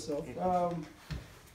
So,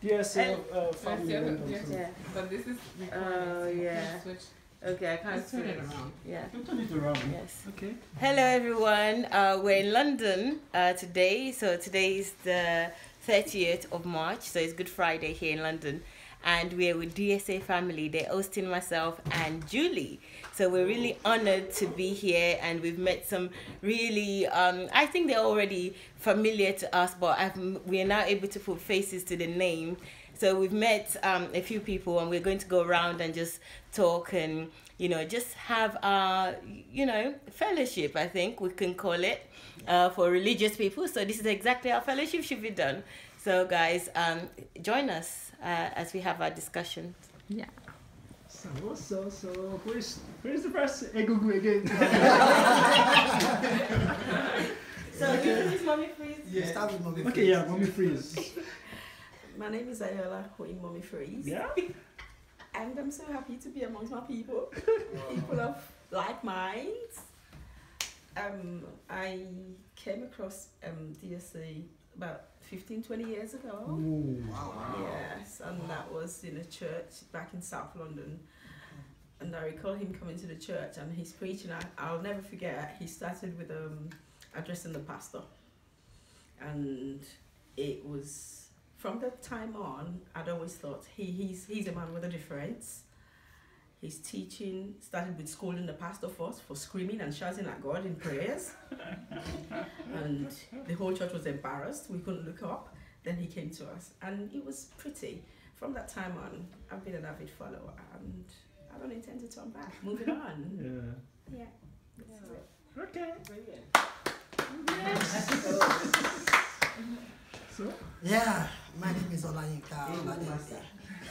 DSA family members. Yeah. But this is yeah. switch. Okay, I can't Turn it switch. around. Yeah. You turn it around. Yes. Okay. Hello everyone. We're in London today. So today is the 30th of March. So it's Good Friday here in London. And we're with DSA Family. They're hosting myself and Julie. So we're really honored to be here, and we've met some really, I think they're already familiar to us, but we are now able to put faces to the name. So we've met a few people, and we're going to go around and just talk and, you know, just have our, you know, fellowship, I think we can call it, for religious people. So this is exactly how fellowship should be done. So guys, join us as we have our discussion. Yeah. So where's the first Egungun again? So you please, Mommy, please. Yeah. Start with Mommy. Okay, yeah, Mommy freeze. My name is Adelaja in Mommy Freeze. Yeah. And I'm so happy to be amongst my people. People of like minds. I came across DSA about 15-20 years ago. Ooh. Wow. Yes, and that was in a church back in South London. And I recall him coming to the church and he's preaching. I'll never forget, he started with addressing the pastor. And it was, from that time on, I'd always thought he's a man with a difference. His teaching started with scolding the pastor first for screaming and shouting at God in prayers. And the whole church was embarrassed. We couldn't look up. Then he came to us. And it was pretty. From that time on, I've been an avid follower. And I don't intend to turn back. Moving on. Yeah. Yeah. That's it. Okay. Brilliant. So? Yeah, my name is Adelaja.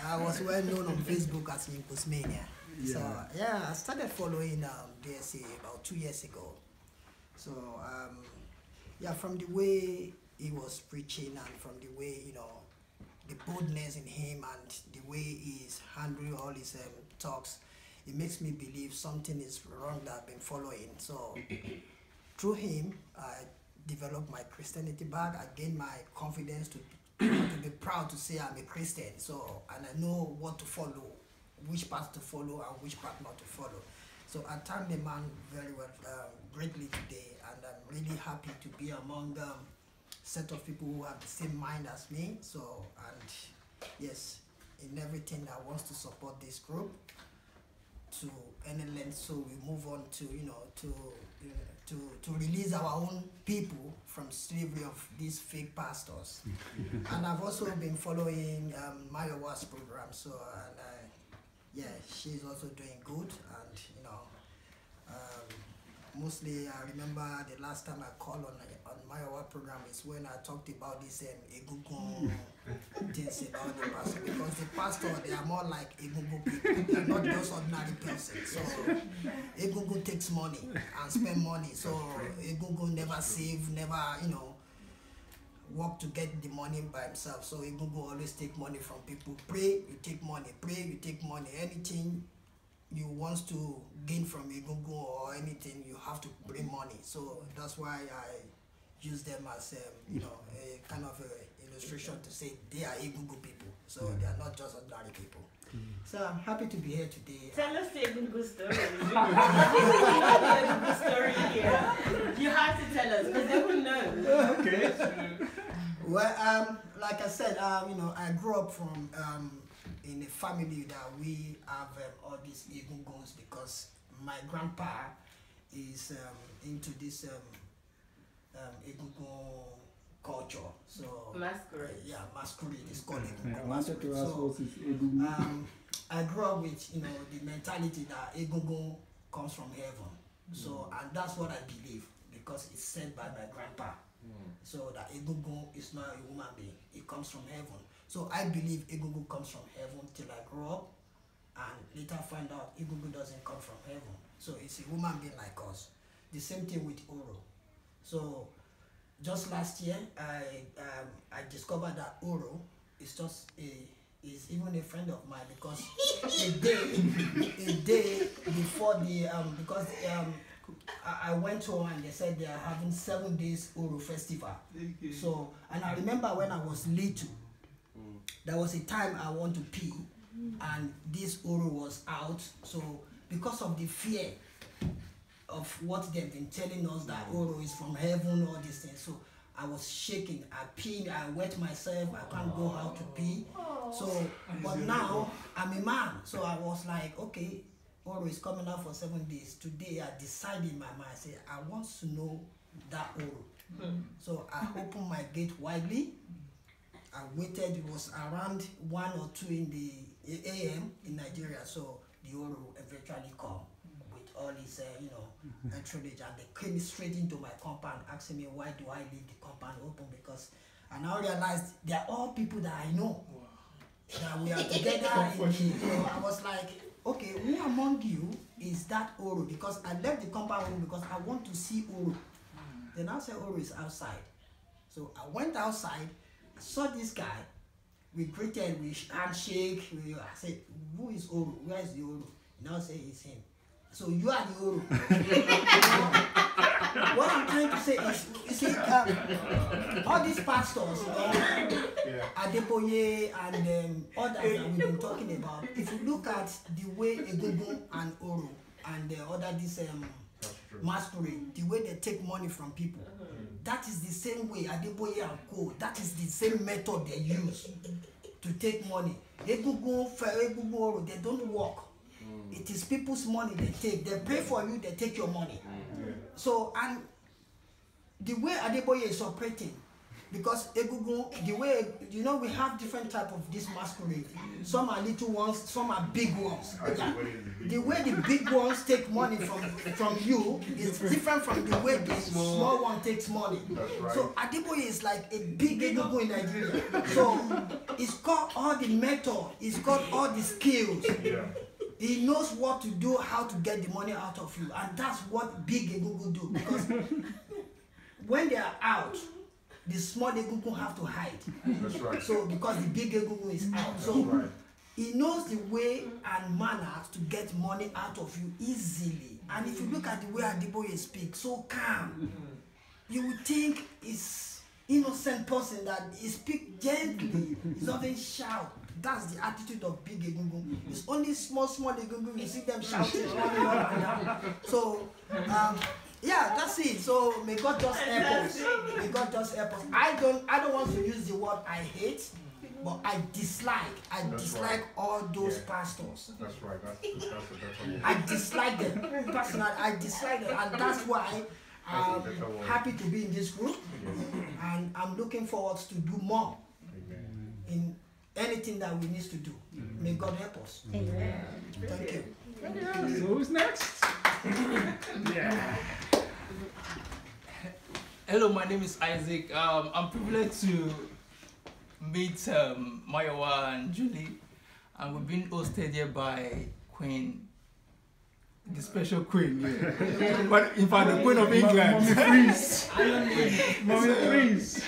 I was well known on Facebook as Mania. Yeah. So yeah, I started following DSA about 2 years ago. So yeah, from the way he was preaching and from the way, you know, the boldness in him and the way he's handling all his talks, it makes me believe something is wrong that I've been following. So through him, I developed my Christianity back. I gained my confidence to be proud to say I'm a Christian. So, and I know what to follow, which path to follow and which path not to follow. So I thank the man very well, greatly today, and I'm really happy to be among a set of people who have the same mind as me. So, and yes, in everything I want to support this group to any length, so we move on to, you know, to release our own people from slavery of these fake pastors. And I've also been following Mayowa's program, so and yeah, she's also doing good, and you know, mostly I remember the last time I called on Mayowa program is when I talked about this Egungun things about the pastor, because the pastor, they are more like Egungun people, they are not just ordinary persons. So Egungun takes money and spend money, so Egungun never save, never, you know, work to get the money by himself. So Egungun always take money from people. Pray, you take money. Pray, you take money. Anything you want to gain from Egungun or anything, you have to bring money. So that's why I use them as you know, a kind of a illustration to say they are Egungun people. So they are not just ordinary people. So I'm happy to be here today. Tell us the Egungun story. The Egungun story here. You have to tell us, because they wouldn't know. Okay. Well, like I said, you know, I grew up from in a family that we have all these Egunguns, because my grandpa is into this Egungun culture. So Masquerade. Yeah, masquerade is called I Egungun wanted to masquerade. ask So what is Egungun. I grew up with, you know, the mentality that Egungun comes from heaven. So, and that's what I believe, because it's said by my grandpa. So that Egungun is not a human being, it comes from heaven. So I believe Egungun comes from heaven till I grow up, and later find out Egungun doesn't come from heaven. So it's a human being like us. The same thing with Oro. So just last year, I discovered that Oro is just is even a friend of mine, because a day before the because I went home and they said they are having 7 days Oro festival. Okay. So, and I remember when I was little, there was a time I want to pee, and this Oro was out. So, because of the fear of what they've been telling us that Oro is from heaven, all these things, so I was shaking. I peed, I wet myself. I can't go out to pee. So, but now I'm a man, so I was like, okay, Oro is coming out for 7 days. Today I decided in my mind, I said, I want to know that Oro. So I opened my gate widely. I waited. It was around 1 or 2 in the AM in Nigeria. So the Oro eventually come with all his, entourage, and they came straight into my compound, asking me why do I leave the compound open, because I now realized they are all people that I know. That we are together. I was like, okay, who among you is that Oro? Because I left the compound because I want to see Oro. Then I said Oro is outside. So I went outside, I saw this guy, we greeted, we handshake, I said, who is Oro? Where is the Oro? Now say it's him. So you are the Oro. What I'm trying to say is, you see, all these pastors, Adeboye and others that we've been talking about, if you look at the way Egungun and Oro and the other this masquerade, the way they take money from people, that is the same way Adeboye and Co. That is the same method they use to take money. Egungun, Oro, they don't work. It is people's money they take. They pay for you, they take your money. So, and the way Adeboye is operating, because Egungun, the way, we have different type of this masquerade. Some are little ones, some are big ones. Yeah. The way the big ones take money from you is different from the way the small one takes money. Right. So Adeboye is like a big Egungun in Nigeria. So it's got all the method, it's got all the skills. Yeah. He knows what to do, how to get the money out of you, and that's what big Egungun do. Because when they are out, the small Egungun have to hide. That's right. So because the big Egungun is out, so right. He knows the way and manner to get money out of you easily. And if you look at the way Adeboye speaks, so calm, you would think it's innocent person that he speaks gently. He doesn't shout. That's the attitude of big Egungun. It's only small Egungun, you see them shouting, running up and down. So, yeah, that's it. So may God just help us. May God just help us. I don't want to use the word I hate, but I dislike all those pastors. That's right. That's I dislike them. Personally, I dislike them, and that's why I'm happy to be in this group, and I'm looking forward to do more in anything that we need to do. May God help us. Amen. Thank you. So who's next? Yeah. Hello, my name is Isaac. I'm privileged to meet Mayowa and Julie, and we've been hosted here by Queen, the special Queen. Yeah. But in fact, the Queen of England. Mommy, please.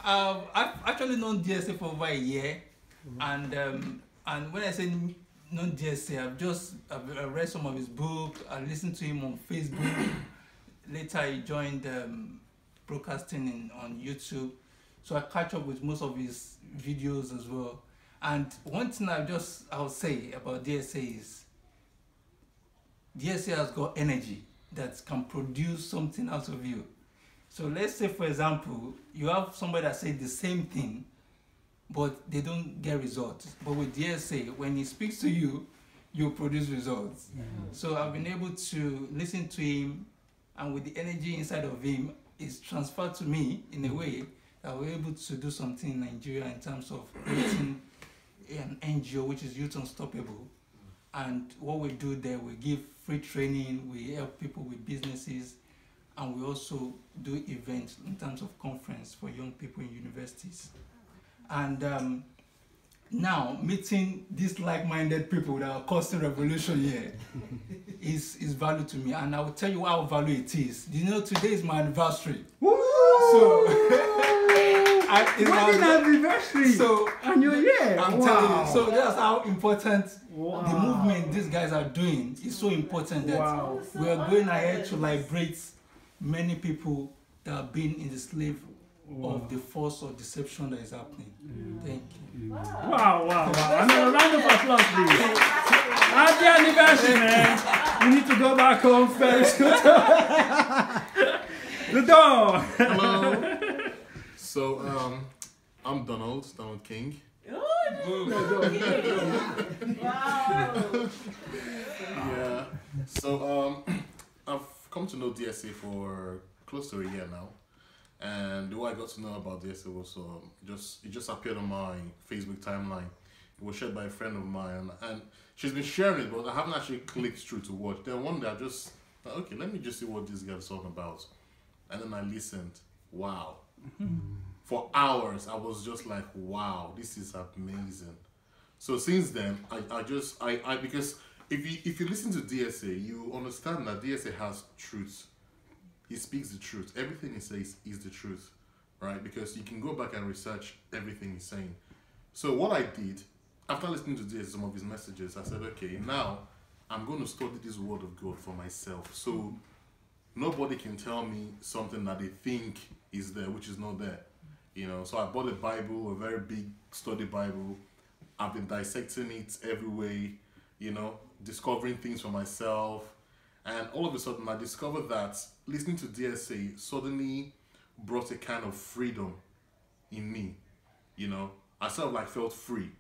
I've actually known DSA for over a year. And when I say non-DSA, I've read some of his books. I listened to him on Facebook. Later, he joined broadcasting on YouTube. So I catch up with most of his videos as well. And one thing I'll say about DSA is DSA has got energy that can produce something out of you. So let's say, for example, you have somebody that says the same thing, but they don't get results. But with DSA, when he speaks to you, you produce results. So I've been able to listen to him, and with the energy inside of him, it's transferred to me in a way that we're able to do something in Nigeria in terms of creating an NGO, which is Youth Unstoppable. And what we do there, we give free training, we help people with businesses, and we also do events in terms of conference for young people in universities. And now meeting these like-minded people that are causing revolution here is value to me, and I will tell you how value it is. You know, today is my anniversary. Woo! So It's Wedding not- anniversary. So And you're here. I'm Wow. telling you. So that's how important Wow. the movement these guys are doing is so important that Wow. we are going ahead to liberate many people that have been in the slave of the force of deception that is happening. Thank you. Wow, wow, wow. And a round of applause, please. Happy anniversary, man. You need to go back home first. The door. Hello. So, I'm Donald King. Yeah. So, I've come to know DSA for close to a year now. And the way I got to know about DSA was it just appeared on my Facebook timeline. It was shared by a friend of mine, and she's been sharing it, but I haven't actually clicked through to watch. Then one day I just thought, okay, let me just see what this girl's talking about. And then I listened. Wow. For hours, I was just like, wow, this is amazing. So since then, I because if you listen to DSA, you understand that DSA has truth. He speaks the truth. Everything he says is the truth, right? Because you can go back and research everything he's saying. So what I did, after listening to DSA, some of his messages, I said, okay, now I'm going to study this word of God for myself. So nobody can tell me something that they think is there, which is not there. You know, so I bought a Bible, a very big study Bible. I've been dissecting it every way, you know, discovering things for myself. And all of a sudden, I discovered that listening to DSA suddenly brought a kind of freedom in me. You know, I sort of like felt free.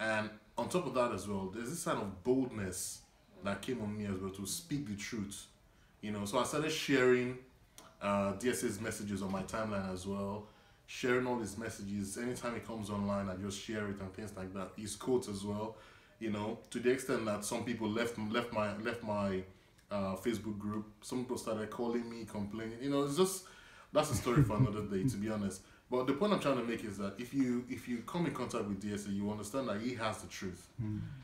And on top of that as well, there's this kind of boldness that came on me as well to speak the truth. You know, so I started sharing DSA's messages on my timeline as well. Sharing all his messages. Anytime he comes online, I just share it and things like that. His quotes as well. You know, to the extent that some people left my Facebook group. Some people started calling me, complaining. You know, it's just, that's a story for another day, to be honest. But the point I'm trying to make is that if you come in contact with DSA, you understand that he has the truth.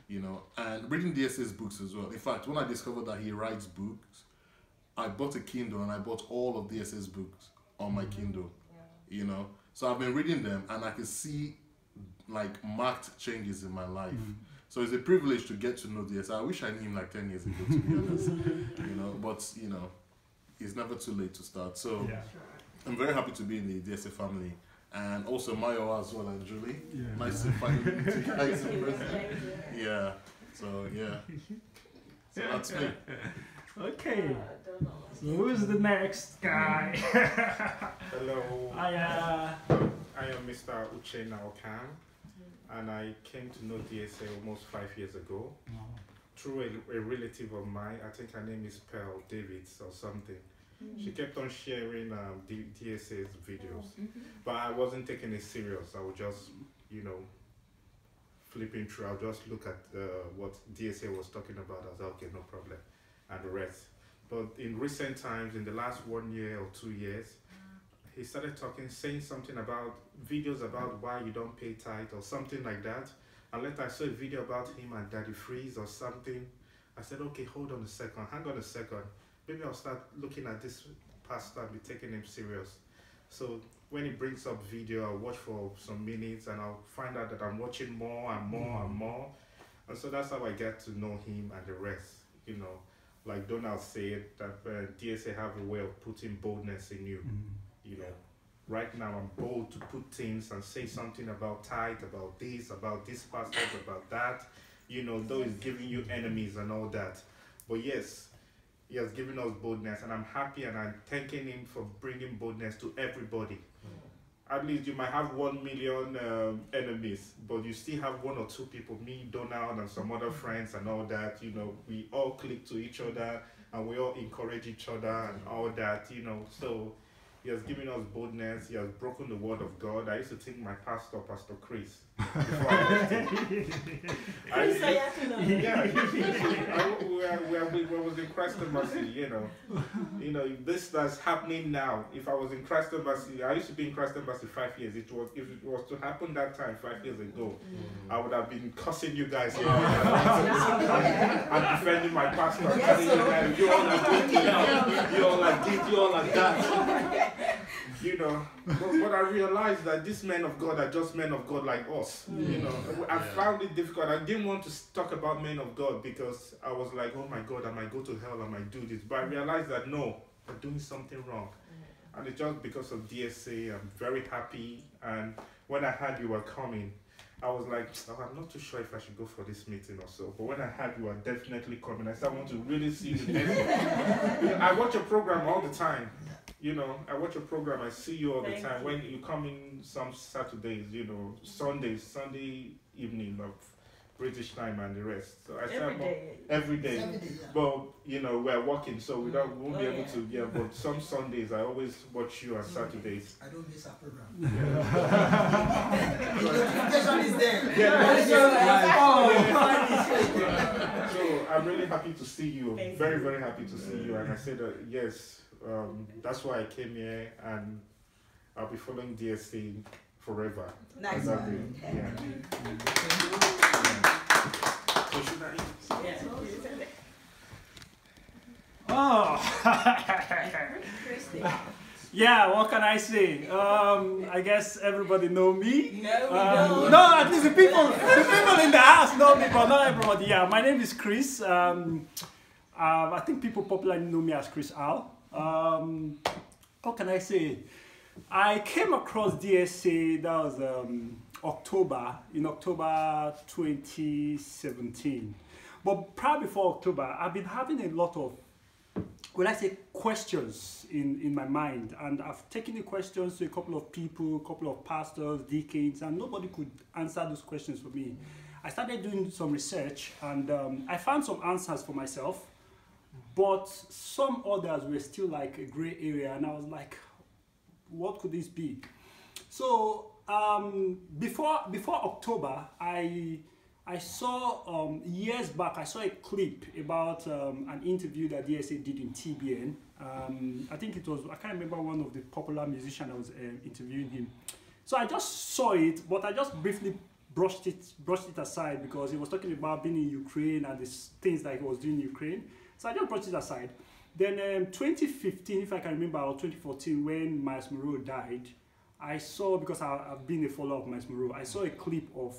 You know, and reading DSA's books as well. In fact, when I discovered that he writes books, I bought a Kindle and I bought all of DSA's books on my Kindle. You know, so I've been reading them and I can see like marked changes in my life. So it's a privilege to get to know DSA. I wish I knew him like 10 years ago, to be honest. You know, but you know, it's never too late to start. So I'm very happy to be in the DSA family, and also Mayowa as well, and Julie. Nice to find you guys in person. Yeah. So yeah. So that's me. Okay. So who's the next guy? Hello, I I am Mr. Uche Naokam, and I came to know DSA almost 5 years ago through a relative of mine. I think her name is Pearl Davids or something. She kept on sharing DSA's videos, but I wasn't taking it serious. I would just, you know, flipping through. I'll just look at what DSA was talking about. I was like, okay, no problem, and the rest. But in recent times, in the last 1 year or 2 years, he started saying something about videos about why you don't pay tithe or something like that. And later I saw a video about him and Daddy Freeze or something. I said, okay, hold on a second, hang on a second. Maybe I'll start looking at this pastor and be taking him serious. So when he brings up video, I'll watch for some minutes and I'll find out that I'm watching more and more and more. And so that's how I get to know him and the rest, you know. Like Donald said, that DSA have a way of putting boldness in you. You know, right now I'm bold to put things and say something about tithe, about this pastors, about that. You know, though he's giving you enemies and all that. But yes, he has given us boldness, and I'm happy and I'm thanking him for bringing boldness to everybody. At least you might have 1 million enemies, but you still have 1 or 2 people, me, Donald, and some other friends and all that. You know, we all click to each other and we all encourage each other and all that, you know. So he has given us boldness. He has broken the word of God. I used to think my pastor, Pastor Chris, before I left him. We was in Christ Embassy, you know. You know, this that's happening now. If I was in Christ Embassy, I used to be in Christ Embassy 5 years. If it was to happen that time 5 years ago, I would have been cussing you guys here. I'm defending my pastor. Telling you guys, you all are good, you all are this, you all are that. you know. But I realized that these men of God are just men of God like us. You know, I found it difficult. I didn't want to talk about men of God because I was like, oh my God, I might go to hell, I might do this. But I realized that no, I'm doing something wrong. And it's just because of DSA. I'm very happy. And when I heard you were coming, I was like, oh, I'm not too sure if I should go for this meeting or so. But when I heard you were definitely coming, I said, I want to really see you. I watch your program all the time. You know, I watch your program. I see you all the time. When you come in some Saturdays, you know, Sunday evening of British time and the rest. So I said, every day. But you know, we're working, so we won't be able to. Yeah, but some Sundays I always watch you on Saturdays. I don't miss our program. Yeah. The notification is there. Yeah. So I'm really happy to see you. Very, very happy to see you. And I said that yes, that's why I came here, and I'll be following DSA forever. Nice. Yeah. So should I? Yeah, what can I say? I guess everybody know me. No, we don't. No, at least the people in the house know me, but not everybody. Yeah, my name is Chris. I think people popularly know me as Chris Al. What can I say? I came across DSA, that was in October 2017. But prior before October, I've been having a lot of, questions in my mind. And I've taken the questions to a couple of people, a couple of pastors, deacons, and nobody could answer those questions for me. I started doing some research, and I found some answers for myself, but some others were still like a gray area, and I was like, what could this be? So before October, I saw years back, I saw a clip about an interview that DSA did in TBN. I think it was, I can't remember, one of the popular musicians that was interviewing him. So I just saw it, but I just briefly brushed it aside because he was talking about being in Ukraine and the things that he was doing in Ukraine. So I just brushed it aside. Then 2015, if I can remember, or 2014, when Miles Monroe died, I saw, because I've been a follower of Miles Monroe, I saw a clip of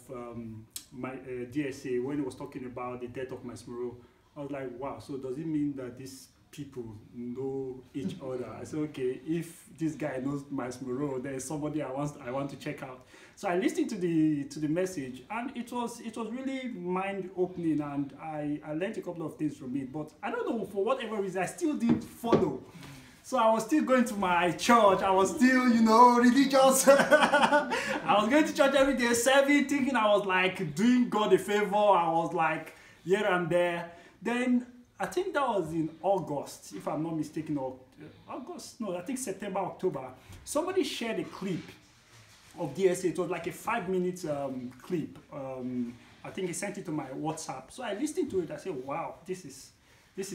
my DSA when he was talking about the death of Miles Monroe. I was like, wow, so does it mean that these people know each other? I said, okay, if this guy knows Miles Monroe, there's somebody I want to check out. So I listened to the message, and it was really mind-opening, and I learned a couple of things from it. But I don't know, for whatever reason, I still didn't follow. So I was still going to my church. I was still, religious. I was going to church every day, serving, thinking I was like doing God a favor. I was like here and there. Then I think that was in August, if I'm not mistaken, or August, no, I think September, October. Somebody shared a clip of DSA. It was like a 5-minute clip. I think he sent it to my WhatsApp. So I listened to it. I said, wow, this is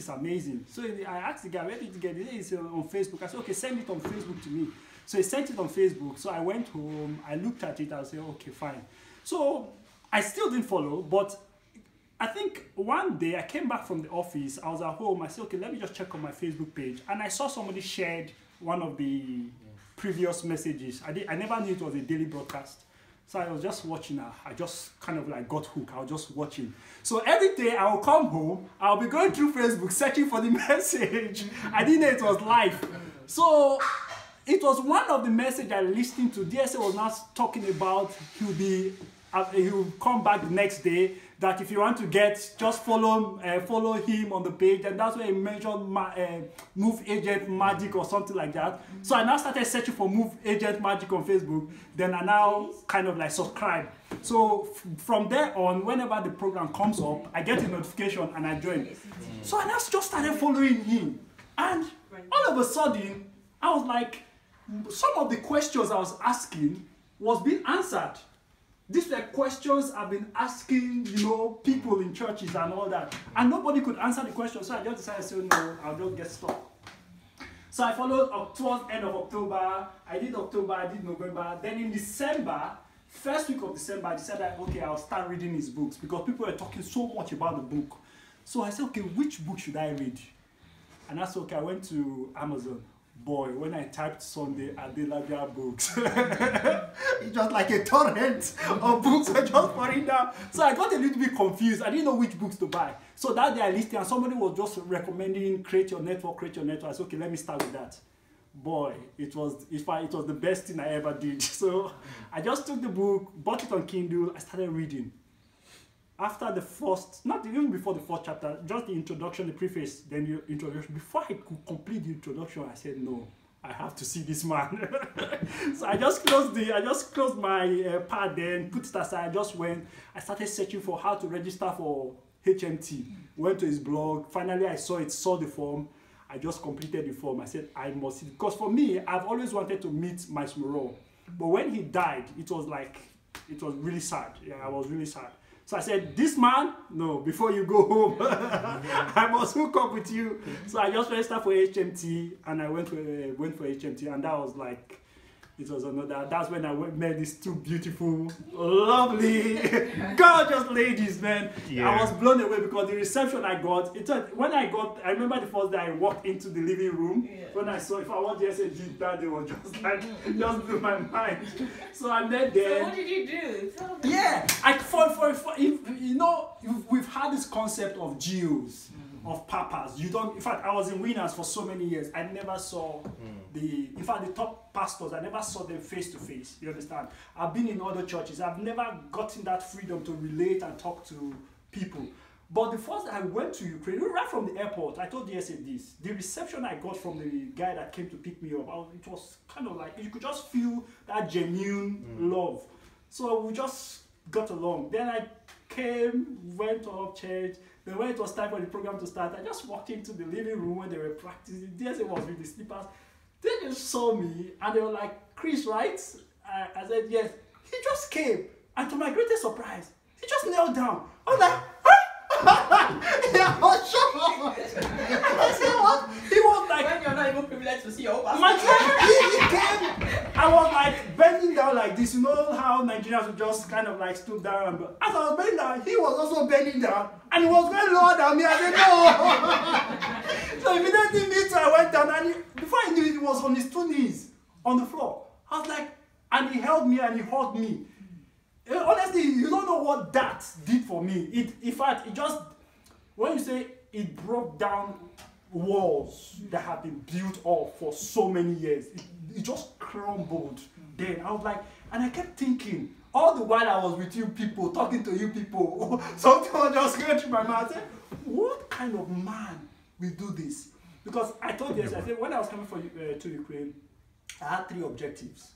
amazing. So I asked the guy, where did you get it? It's on Facebook. I said, okay, send it on Facebook to me. So he sent it on Facebook. So I went home, I looked at it, I said, okay, fine. So I still didn't follow, but I think one day I came back from the office, I was at home, I said, okay, let me just check on my Facebook page. And I saw somebody shared one of the previous messages. I never knew it was a daily broadcast. So I was just watching her. I just kind of like got hooked. I was just watching. So every day I will come home, I'll be going through Facebook searching for the message. I didn't know it was live. So it was one of the messages I listened to. DSA was now talking about he'll come back the next day, that if you want to just follow him on the page, and that's where he mentioned Move Agent Magic or something like that. So I now started searching for Move Agent Magic on Facebook. Then I now kind of like subscribe. So from there on, whenever the program comes up, I get a notification and I join. So I now just started following him, and all of a sudden I was like, some of the questions I was asking was being answered. These were questions I've been asking, people in churches and all that. And nobody could answer the question. So I just decided to say, no, I'll just get stuck. So I followed towards the end of October. I did October, I did November. Then in December, first week of December, I decided, okay, I'll start reading his books, because people were talking so much about the book. So I said, okay, which book should I read? And I said, okay, I went to Amazon, Boy, when I typed Sunday Adelaja books, it's just like a torrent of books were just pouring down. So I got a little bit confused. I didn't know which books to buy. So that day I listed, and somebody was just recommending create your network. I said, okay, let me start with that. Boy, it was the best thing I ever did. So I just took the book, bought it on Kindle, I started reading. After the first, not even before the first chapter, just the introduction, the preface, then the introduction. Before I could complete the introduction, I said, no, I have to see this man. So I just closed my pad, then put it aside. I started searching for how to register for HMT. Went to his blog. Finally, I saw the form. I just completed the form. I said, I must see, because for me, I've always wanted to meet my Smuro. But when he died, it was really sad. Yeah, I was really sad. So I said, this man, no, before you go home, I must hook up with you. So I just registered for HMT, and I went for HMT, and that was like, that's when I met these two beautiful, lovely, gorgeous ladies, man. Yeah. I was blown away because the reception I got, I remember the first day I walked into the living room, when I saw, if I was just a G, that they were just like, just blew my mind. So I met them. So what did you do? Tell me. Yeah, we've had this concept of GEOs, of papas. In fact, I was in Winners for so many years. I never saw the top pastors, I never saw them face to face. You understand? I've been in other churches. I've never gotten that freedom to relate and talk to people. But the first I went to Ukraine, right from the airport, I told DSA this. The reception I got from the guy that came to pick me up, it was kind of like, you could just feel that genuine love. So we just got along. Then I came, went to our church. Then when it was time for the program to start, I just walked into the living room when they were practicing. DSA was with the slippers. They just saw me and they were like, Chris, right? I said, yes. He just came. And to my greatest surprise, he just knelt down. I was like, yeah, I was shocked. I said, what? He was like, when you're not even privileged to see your pastor. He came. I was like bending down like this. You know how Nigerians would just kind of like stoop down. And as I was bending down, he was also bending down. And he was going lower than me. I said, no. So immediately me too, I went down. And before I knew it, he was on his 2 knees on the floor. I was like, and he held me and he hugged me. Honestly, you don't know what that did for me. In fact, it just, when you say it broke down walls that have been built up for so many years, it just crumbled. Then I was like, and I kept thinking, all the while I was with you people, talking to you people, something was just going through my mind. I said, what kind of man will do this? Because I told you, I said, when I was coming to Ukraine, I had 3 objectives.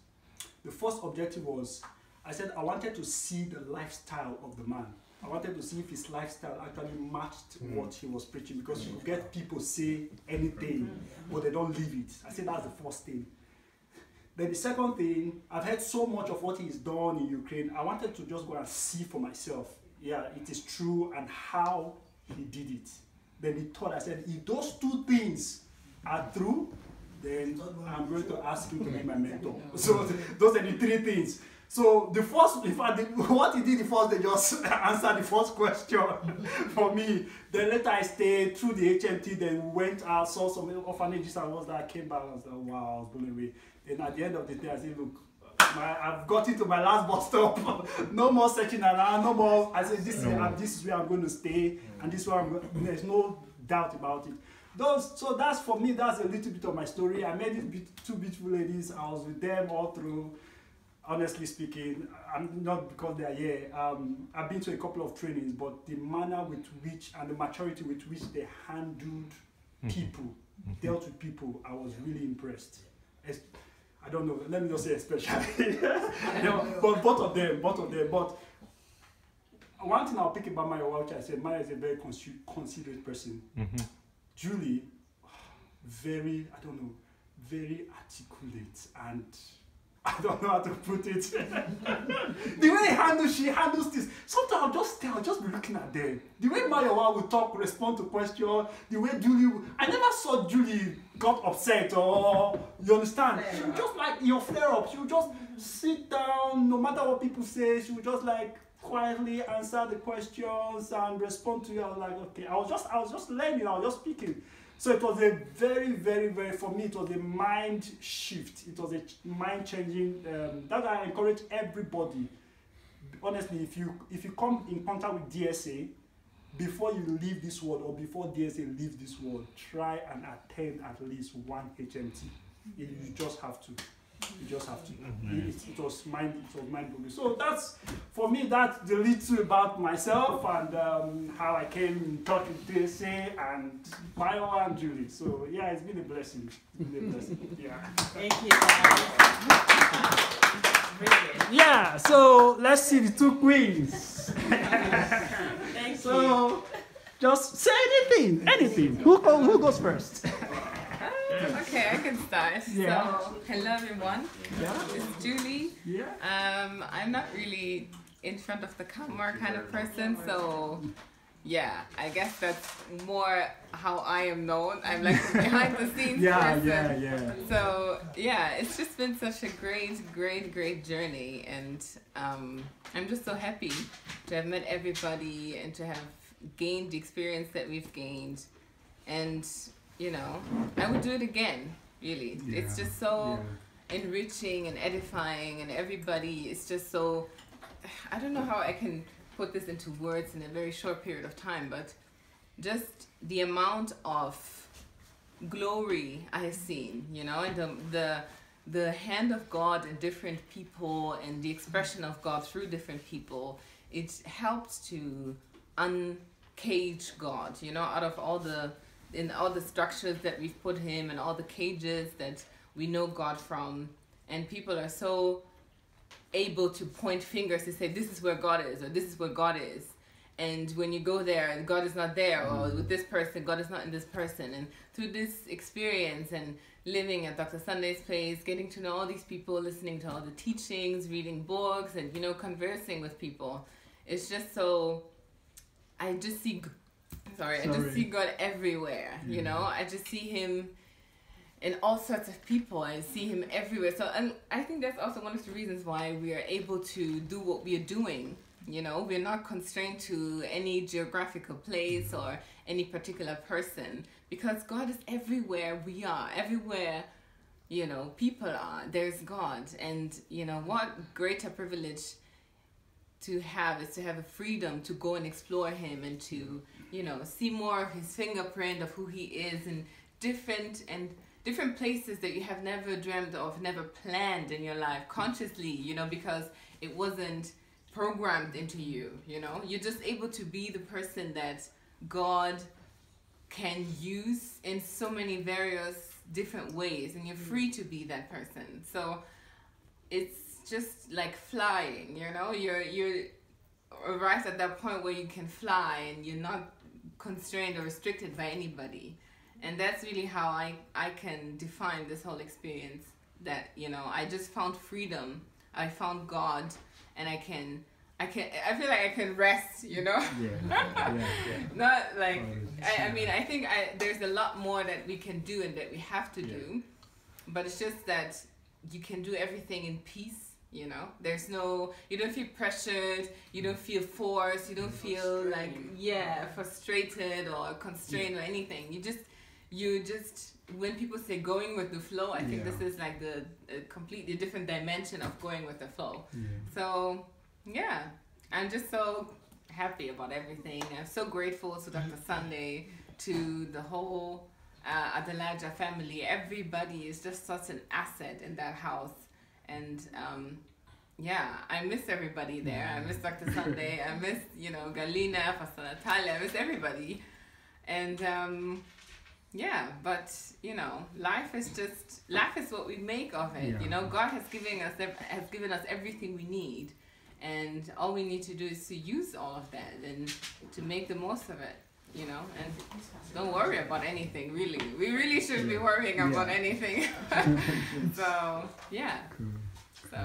The first objective was, I said I wanted to see the lifestyle of the man. I wanted to see if his lifestyle actually matched what he was preaching, because you get people say anything, but they don't live it. I said that's the first thing. Then the second thing, I've heard so much of what he's done in Ukraine. I wanted to just go and see for myself. Yeah, it is true, and how he did it. Then the third, I said, if those 2 things are true, then I'm going to ask him to be my mentor. So those are the 3 things. So the first, in fact, what he did the first, they just answered the first question for me. Then later I stayed through the HMT, then went out, saw some orphanages and all that, came back and I was like, wow, I was blown away. Then at the end of the day, I said, look, I've got into my last bus stop. No more searching around, no more. I said, this is where I'm going to stay, and this is where I'm going. There's no doubt about it. So that's, for me, that's a little bit of my story. I met these 2 beautiful ladies. I was with them all through. Honestly speaking, I'm not because they are here. I've been to a couple of trainings, but the manner with which and the maturity with which they handled people, dealt with people, I was really impressed. I don't know, let me not say especially. But both of them. But one thing I'll pick about Mayowa, which I said, Maya is a very considerate person. Julie, very articulate, and I don't know how to put it. The way she handles this. Sometimes I'll just be looking at them. The way Mayowa will talk, respond to questions, the way Julie, I never saw Julie got upset or, you understand? She would just like, your flare up, she would just sit down, no matter what people say, she would just like quietly answer the questions and respond to you. I was like, okay, I was just learning, I was just speaking. So it was a very, very, very, for me, it was a mind shift. It was a mind changing. That I encourage everybody. Honestly, if you come in contact with DSA, before you leave this world or before DSA leave this world, try and attend at least one HMT. You just have to. You just have to. It was mind blowing. So that's, for me, that's the little about myself and how I came in touch with DSA and Mayowa Julie. So yeah, it's been a blessing. It's been a blessing. Yeah. Thank you. Brilliant. Yeah. So let's see the two queens. Thank So just say anything. Who goes first? Okay, I can start. Yeah. So, hello everyone. Yeah. It's Julie. Yeah. I'm not really in front of the camera kind of person, so yeah, I guess that's more how I am known. I'm like the behind the scenes person. Yeah. So yeah, it's just been such a great journey, and I'm just so happy to have met everybody and to have gained the experience that we've gained, and you know, I would do it again, really. Yeah. It's just so enriching and edifying, and everybody is just so, I don't know how I can put this into words in a very short period of time, but just the amount of glory I have seen, you know, and the hand of God in different people and the expression of God through different people, it helped to uncage God, you know, out of all the structures that we've put him and all the cages that we know God from, and people are so able to point fingers to say this is where God is or this is where God is, and when you go there God is not there, or with this person God is not in this person. And through this experience and living at Dr. Sunday's place, getting to know all these people, listening to all the teachings, reading books, and you know, conversing with people, it's just so, I just see God everywhere, you know. I just see him in all sorts of people. I see him everywhere. So, and I think that's also one of the reasons why we are able to do what we are doing. You know, we're not constrained to any geographical place or any particular person, because God is everywhere we are. Everywhere, you know, people are, there's God. And, you know, what greater privilege to have is to have a freedom to go and explore him and to, you know, see more of his fingerprint of who he is in different places that you have never dreamt of, never planned in your life consciously, you know, because it wasn't programmed into you, you know. You're just able to be the person that God can use in so many various different ways, and you're free to be that person. So it's just like flying, you know. You're arrived at that point where you can fly and you're not constrained or restricted by anybody. And that's really how I can define this whole experience, that, you know, I just found freedom, I found God, and I feel like I can rest, you know. Not like, I mean, I think there's a lot more that we can do and that we have to do, but it's just that you can do everything in peace. You know, you don't feel pressured, you don't feel forced, you don't feel like, frustrated or constrained or anything. You just, when people say going with the flow, I think this is like the completely different dimension of going with the flow. So, yeah, I'm just so happy about everything. I'm so grateful to Dr. Sunday, to the whole Adelaja family. Everybody is just such an asset in that house. And I miss everybody there. I miss Dr. Sunday. I miss, you know, Galina, Pastor Natalia. I miss everybody. And but you know, life is what we make of it. You know, God has given us everything we need, and all we need to do is to use all of that and to make the most of it. You know, and don't worry about anything, really. We really shouldn't be worrying about anything. So, yeah. So,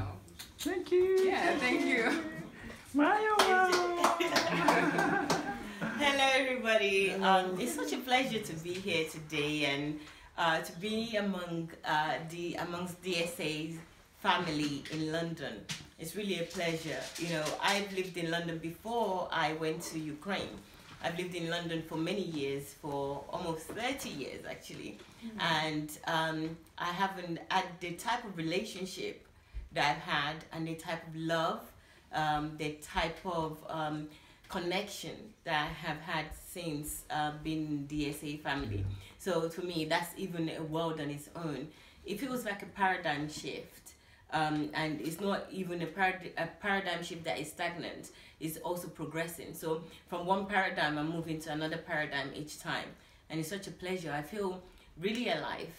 thank you. Yeah, thank you. Mayowa. Hello, everybody. It's such a pleasure to be here today and to be amongst DSA's family in London. It's really a pleasure. You know, I've lived in London before I went to Ukraine. I've lived in London for many years, for almost 30 years actually. And I haven't had the type of relationship that I've had, and the type of love, the type of connection that I have had since being DSA family. So to me, that's even a world on its own. It feels like a paradigm shift. And it's not even a paradigm shift that is stagnant. It's also progressing. So from one paradigm, I'm moving to another paradigm each time. And it's such a pleasure. I feel really alive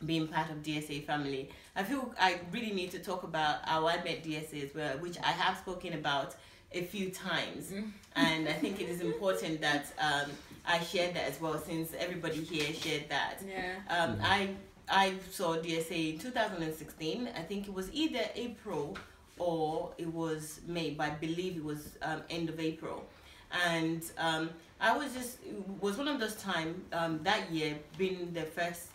being part of DSA family. I feel I really need to talk about how I met DSA as well, which I have spoken about a few times. And I think it is important that I share that as well, since everybody here shared that. I saw DSA in 2016. I think it was either April or it was May, but I believe it was end of April. And I was just, it was one of those times that year, being the first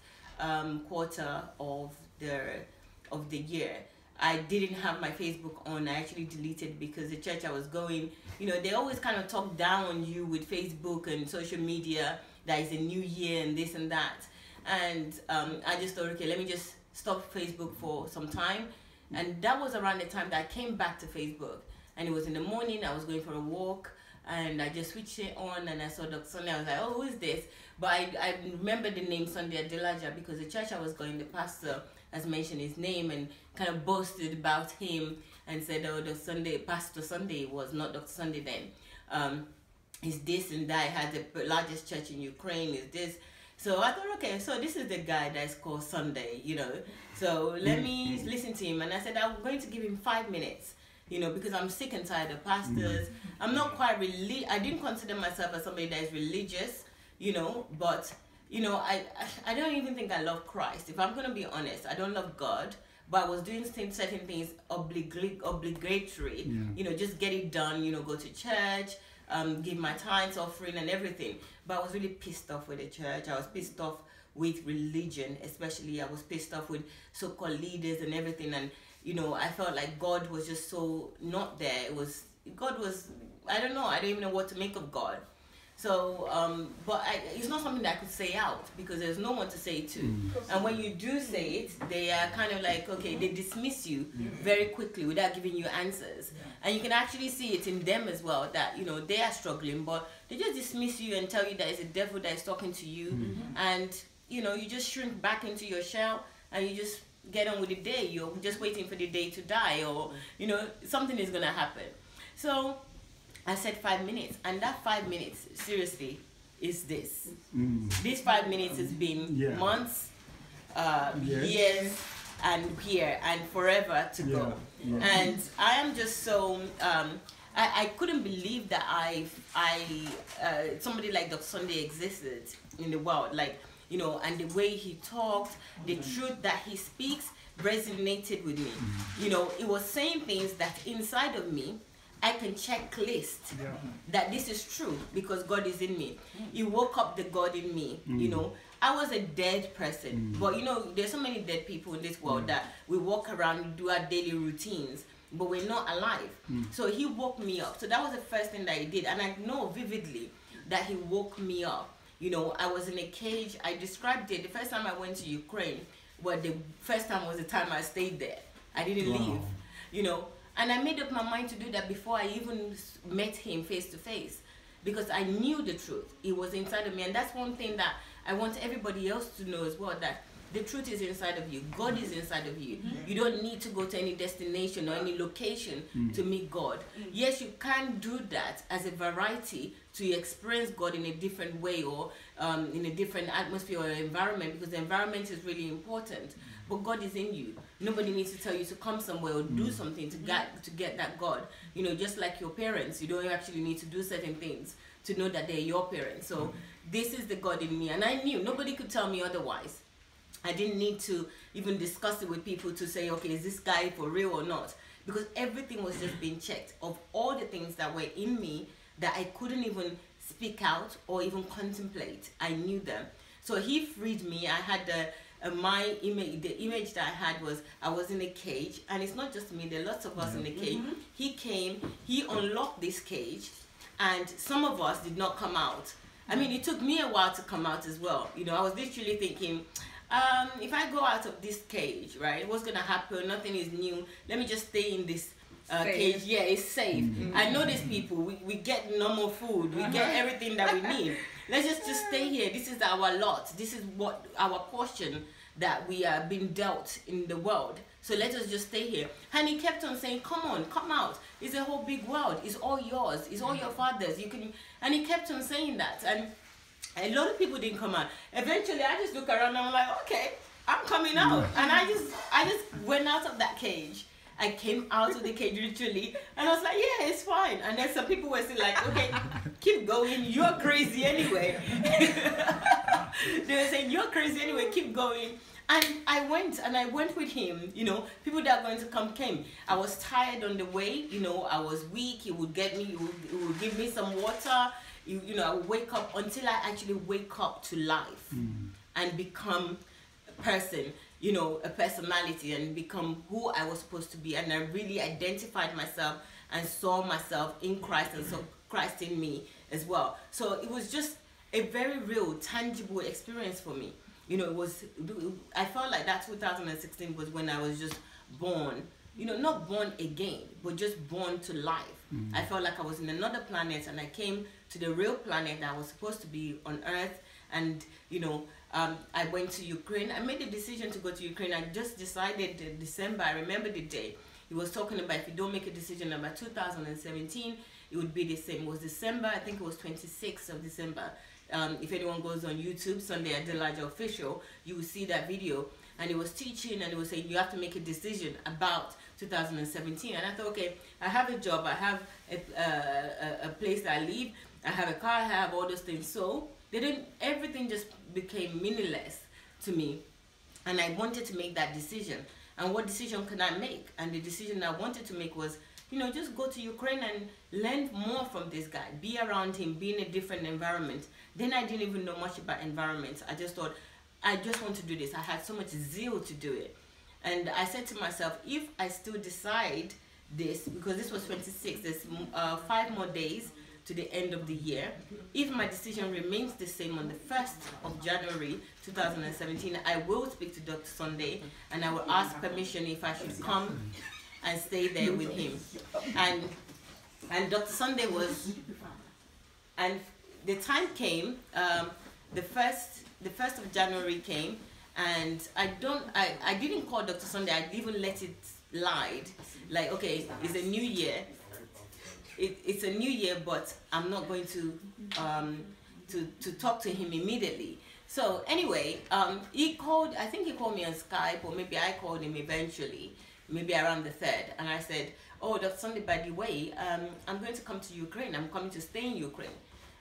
quarter of the year. I didn't have my Facebook on. I actually deleted because the church I was going, you know, they always kind of talk down on you with Facebook and social media, that is a new year and this and that. And I just thought, okay, let me just stop Facebook for some time. And that was around the time that I came back to Facebook. And it was in the morning, I was going for a walk, and I just switched it on, and I saw Dr. Sunday. I was like, oh, who is this? But I remember the name Sunday Adelaja because the church I was going, the pastor has mentioned his name and kind of boasted about him and said, oh, the Sunday, Pastor Sunday was not Dr. Sunday then. Is this and that, had the largest church in Ukraine, is this. So I thought, okay, so this is the guy that's called Sunday, you know. So let me listen to him. And I said, I'm going to give him 5 minutes, you know, because I'm sick and tired of pastors. I'm not quite I didn't consider myself as somebody that is religious, you know, but, you know, I don't even think I love Christ. If I'm going to be honest, I don't love God. But I was doing certain things obligatory, you know, just get it done, you know, go to church, give my tithes, offering and everything. But I was really pissed off with the church. I was pissed off with religion, especially. I was pissed off with so-called leaders and everything. And, you know, I felt like God was just so not there. God was, I don't know. I don't even know what to make of God. So, but it's not something that I could say out because there's no one to say it to. And when you do say it, they are kind of like, okay, they dismiss you very quickly without giving you answers. And you can actually see it in them as well, that, you know, they are struggling, but they just dismiss you and tell you that it's a devil that is talking to you. And, you know, you just shrink back into your shell and you just get on with the day. You're just waiting for the day to die, or, you know, something is going to happen. So I said 5 minutes, and that 5 minutes, seriously, is this. These 5 minutes has been months, years, and here, and forever to go. And I am just so, I couldn't believe that somebody like Dr. Sunday existed in the world, like, you know, and the way he talked, the truth that he speaks resonated with me. You know, it was saying things that inside of me, I can checklist that this is true because God is in me. He woke up the God in me, you know. I was a dead person, but you know, there's so many dead people in this world that we walk around and do our daily routines, but we're not alive. So he woke me up. So that was the first thing that he did. And I know vividly that he woke me up. You know, I was in a cage. I described it. The first time I went to Ukraine, well, the first time was the time I stayed there. I didn't leave, you know. And I made up my mind to do that before I even met him face to face, because I knew the truth. It was inside of me. And that's one thing that I want everybody else to know as well, that the truth is inside of you. God is inside of you. You don't need to go to any destination or any location to meet God. Yes, you can do that as a variety to experience God in a different way, or in a different atmosphere or environment, because the environment is really important. But God is in you. Nobody needs to tell you to come somewhere or do something to get that God. You know, just like your parents, you don't actually need to do certain things to know that they're your parents. So this is the God in me. And I knew nobody could tell me otherwise. I didn't need to even discuss it with people to say, okay, is this guy for real or not? Because everything was just being checked. Of all the things that were in me that I couldn't even speak out or even contemplate, I knew them. So he freed me. I had the image that I had was I was in a cage, and it's not just me, there are lots of us in the cage. He came, he unlocked this cage, and some of us did not come out. I mean, it took me a while to come out as well. You know, I was literally thinking, if I go out of this cage, right, what's gonna happen? Nothing is new. Let me just stay in this cage. Yeah, it's safe. I know these people. We get normal food. We get everything that we need. Let's just stay here. This is our lot. This is what our portion that we are being dealt in the world. So let us just stay here. And he kept on saying, come on, come out. It's a whole big world. It's all yours. It's all your father's. You can. And he kept on saying that. And a lot of people didn't come out. Eventually, I just look around and I'm like, okay, I'm coming out. And I just went out of that cage. I came out of the cage literally, and I was like, yeah, it's fine. And then some people were still like, okay, keep going. You're crazy anyway. They were saying, you're crazy anyway, keep going. And I went with him, you know, people that are going to come came. I was tired on the way, you know, I was weak. He would get me, he would give me some water. You know, I would wake up until I actually wake up to life and become a person, you know, a personality, and become who I was supposed to be. And I really identified myself and saw myself in Christ and saw Christ in me as well. So it was just a very real, tangible experience for me. You know, I felt like that 2016 was when I was just born, you know, not born again, but just born to life. I felt like I was in another planet, and I came to the real planet that I was supposed to be on Earth. And, you know, I went to Ukraine. I made a decision to go to Ukraine. I just decided in December, I remember the day. He was talking about if you don't make a decision about 2017, it would be the same. It was December, I think it was 26th of December. If anyone goes on YouTube, Sunday Adelaja Official, you will see that video. And he was teaching, and he was saying, you have to make a decision about 2017. And I thought, okay, I have a job, I have a place that I live, I have a car, I have all those things. So everything just became meaningless to me. And I wanted to make that decision. And what decision can I make? And the decision I wanted to make was, you know, just go to Ukraine and learn more from this guy, be around him, be in a different environment. Then I didn't even know much about environments. I just thought, I just want to do this. I had so much zeal to do it. And I said to myself, if I still decide this, because this was 26, there's 5 more days to the end of the year. If my decision remains the same on the 1st of January 2017, I will speak to Dr. Sunday, and I will ask permission if I should come and stay there with him. And Dr. Sunday was, and the time came, the 1st of January came, and I didn't call Dr. Sunday. I even let it slide. Like, okay, it's a new year. It's a new year, but I'm not going to talk to him immediately. So anyway, he called. I think he called me on Skype, or maybe I called him eventually, maybe around the 3rd. And I said, "Oh, Dr. Sunday, by the way, I'm going to come to Ukraine. I'm coming to stay in Ukraine."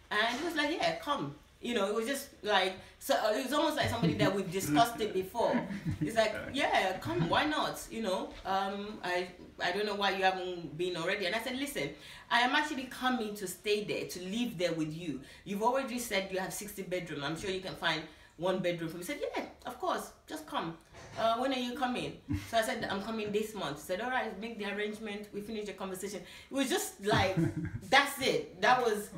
And he was like, "Yeah, come." You know, it was just like, so it was almost like somebody that we've discussed it before. It's like, yeah, come, why not? You know, I don't know why you haven't been already. And I said, listen, I am actually coming to stay there, to live there with you. You've already said you have 60 bedrooms. I'm sure you can find 1 bedroom for me. He said, yeah, of course, just come. When are you coming? So I said, I'm coming this month. He said, all right, make the arrangement. We finished the conversation. It was just like, that's it. There was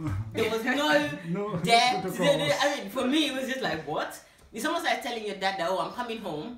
no depth. I mean, for me, it was just like, what? It's almost like telling your dad that, oh, I'm coming home.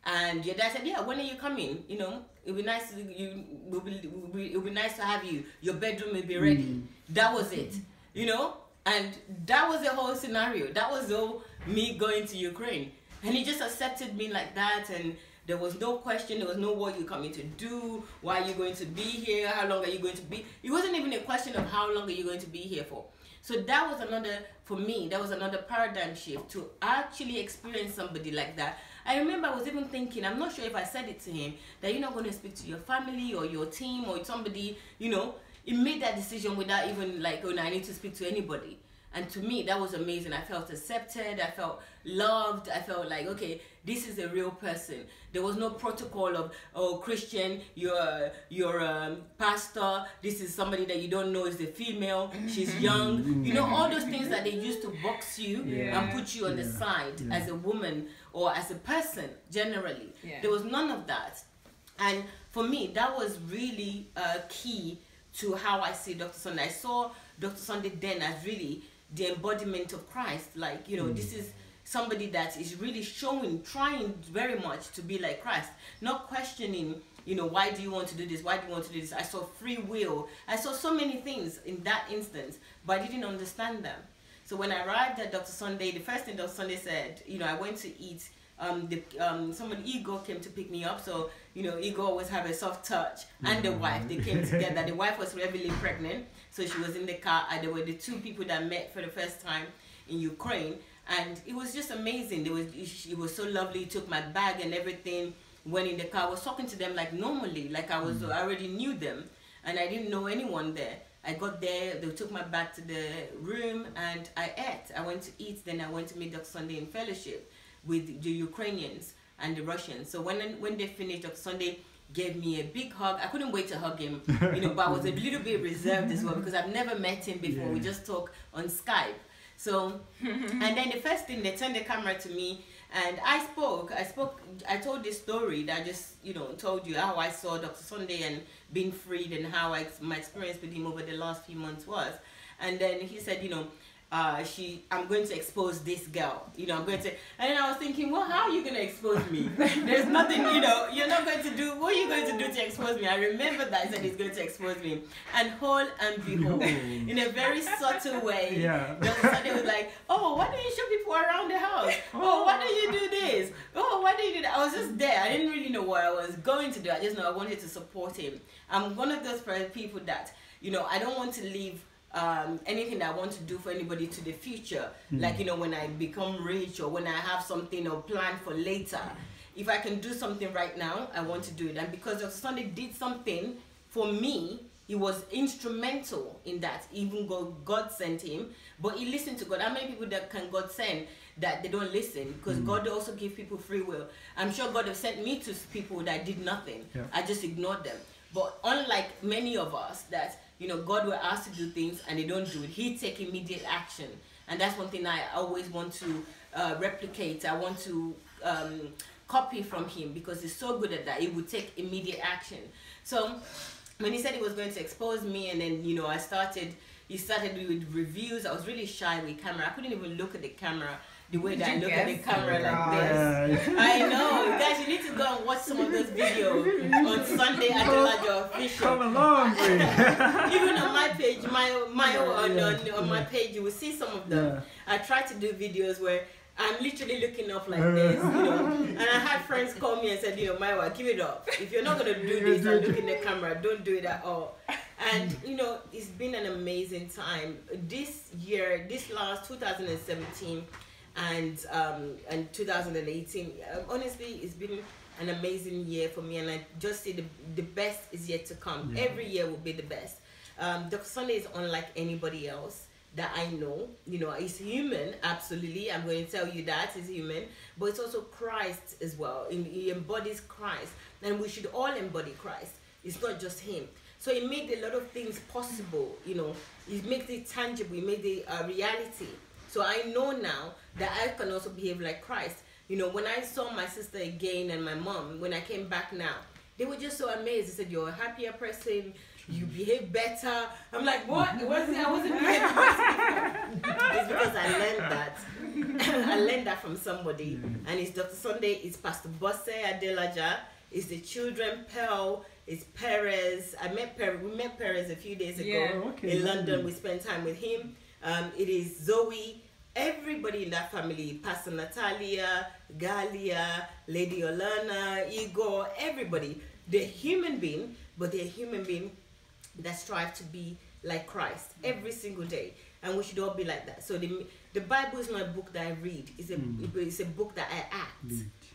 And your dad said, yeah, when are you coming? You know, it'll be nice it'll be nice to have you. Your bedroom will be ready. That was it. You know? And that was the whole scenario. That was all me going to Ukraine. And he just accepted me like that, and there was no question, there was no what you're coming to do, why are you going to be here, how long are you going to be. It wasn't even a question of how long are you going to be here for. So that was another, for me, that was another paradigm shift, to actually experience somebody like that. I remember I was even thinking, I'm not sure if I said it to him, that you're not going to speak to your family or your team or somebody, you know. He made that decision without even like, oh no, I need to speak to anybody. And to me, that was amazing. I felt accepted, I felt loved, I felt like, okay, this is a real person. There was no protocol of, oh, Christian, you're pastor, this is somebody that you don't know is a female, she's young. You know, all those things that they used to box you and put you on the side as a woman or as a person, generally. There was none of that. And for me, that was really key to how I see Dr. Sunday. I saw Dr. Sunday then as really the embodiment of Christ. Like, you know, this is somebody that is really trying very much to be like Christ, not questioning, you know, why do you want to do this? Why do you want to do this? I saw free will. I saw so many things in that instance, but I didn't understand them. So when I arrived at Dr. Sunday, the first thing Dr. Sunday said, you know, I went to eat. Someone, Igor, came to pick me up. So, you know, Igor always have a soft touch, and the wife, they came together. The wife was heavily pregnant, so she was in the car, and there were the two people that met for the first time in Ukraine, and it was just amazing. It was so lovely. He took my bag and everything, went in the car. I was talking to them like normally, like I already knew them, and I didn't know anyone there. I got there, they took my bag to the room, and I ate. I went to eat, then I went to meet Dr. Sunday in fellowship with the Ukrainians and the Russians. So when they finished, Dr. Sunday gave me a big hug. I couldn't wait to hug him, you know, but I was a little bit reserved as well because I've never met him before. Yeah. We just talk on Skype. So, and then the first thing, they turned the camera to me, and I told this story that I just, you know, told you how I saw Dr. Sunday and being freed, and how my experience with him over the last few months was. And then he said, you know, I'm going to expose this girl, you know, and then I was thinking, well, how are you going to expose me? There's nothing, you know, you're not going to do, what are you going to do to expose me? I remember that I said he's going to expose me, and whole and behold, in a very subtle way, Dr. Sunday was like, oh, why don't you show people around the house? Oh, why don't you do this? Oh, why don't you do that? I was just there. I didn't really know what I was going to do. I just know I wanted to support him. I'm one of those people that, you know, I don't want to leave anything that I want to do for anybody to the future, like, you know, when I become rich or when I have something or plan for later. If I can do something right now, I want to do it. And because Dr. Sunday did something for me, he was instrumental in that. Even God sent him, but he listened to God. How many people that can God send that they don't listen? Because God also gives people free will. I'm sure God has sent me to people that did nothing. I just ignored them. But unlike many of us that, you know, God will ask to do things and they don't do it, he take immediate action. And that's one thing I always want to replicate. I want to copy from him, because he's so good at that. He would take immediate action. So when he said he was going to expose me, and then, you know, he started with reviews. I was really shy with camera. I couldn't even look at the camera the way that I look at the camera like this. I know. Guys, you need to go and watch some of those videos on Sunday Adelaja Official. Come along, even on my page, on my page, you will see some of them. I try to do videos where I'm literally looking up like this, you know. And I had friends call me and said, you know, Mayowa, give it up. If you're not going to do this and look in the camera, don't do it at all. And, you know, it's been an amazing time. This year, this last 2017 and 2018, honestly, it's been an amazing year for me. And I just see the best is yet to come. Every year will be the best. Dr. Sunday is unlike anybody else that I know. You know, he's human, absolutely. I'm going to tell you that he's human, but it's also Christ as well. He embodies Christ, and we should all embody Christ. It's not just him. So he made a lot of things possible. You know, he makes it tangible. He made it a reality. So I know now that I can also behave like Christ. You know, when I saw my sister again and my mom, when I came back now, they were just so amazed. They said, you're a happier person. You behave better. I'm like, what? I wasn't behaving better. It's because I learned that. I learned that from somebody. And it's Dr. Sunday, it's Pastor Bosse Adelaja, it's the children, Pearl, it's Perez. We met Perez a few days ago in London. We spent time with him. It is Zoe, everybody in that family, Pastor Natalia, Galia, Lady Olana, Igor, everybody. They're human being, but they're human being that strive to be like Christ every single day, and we should all be like that. So the Bible is not a book that I read. It's a book that I act.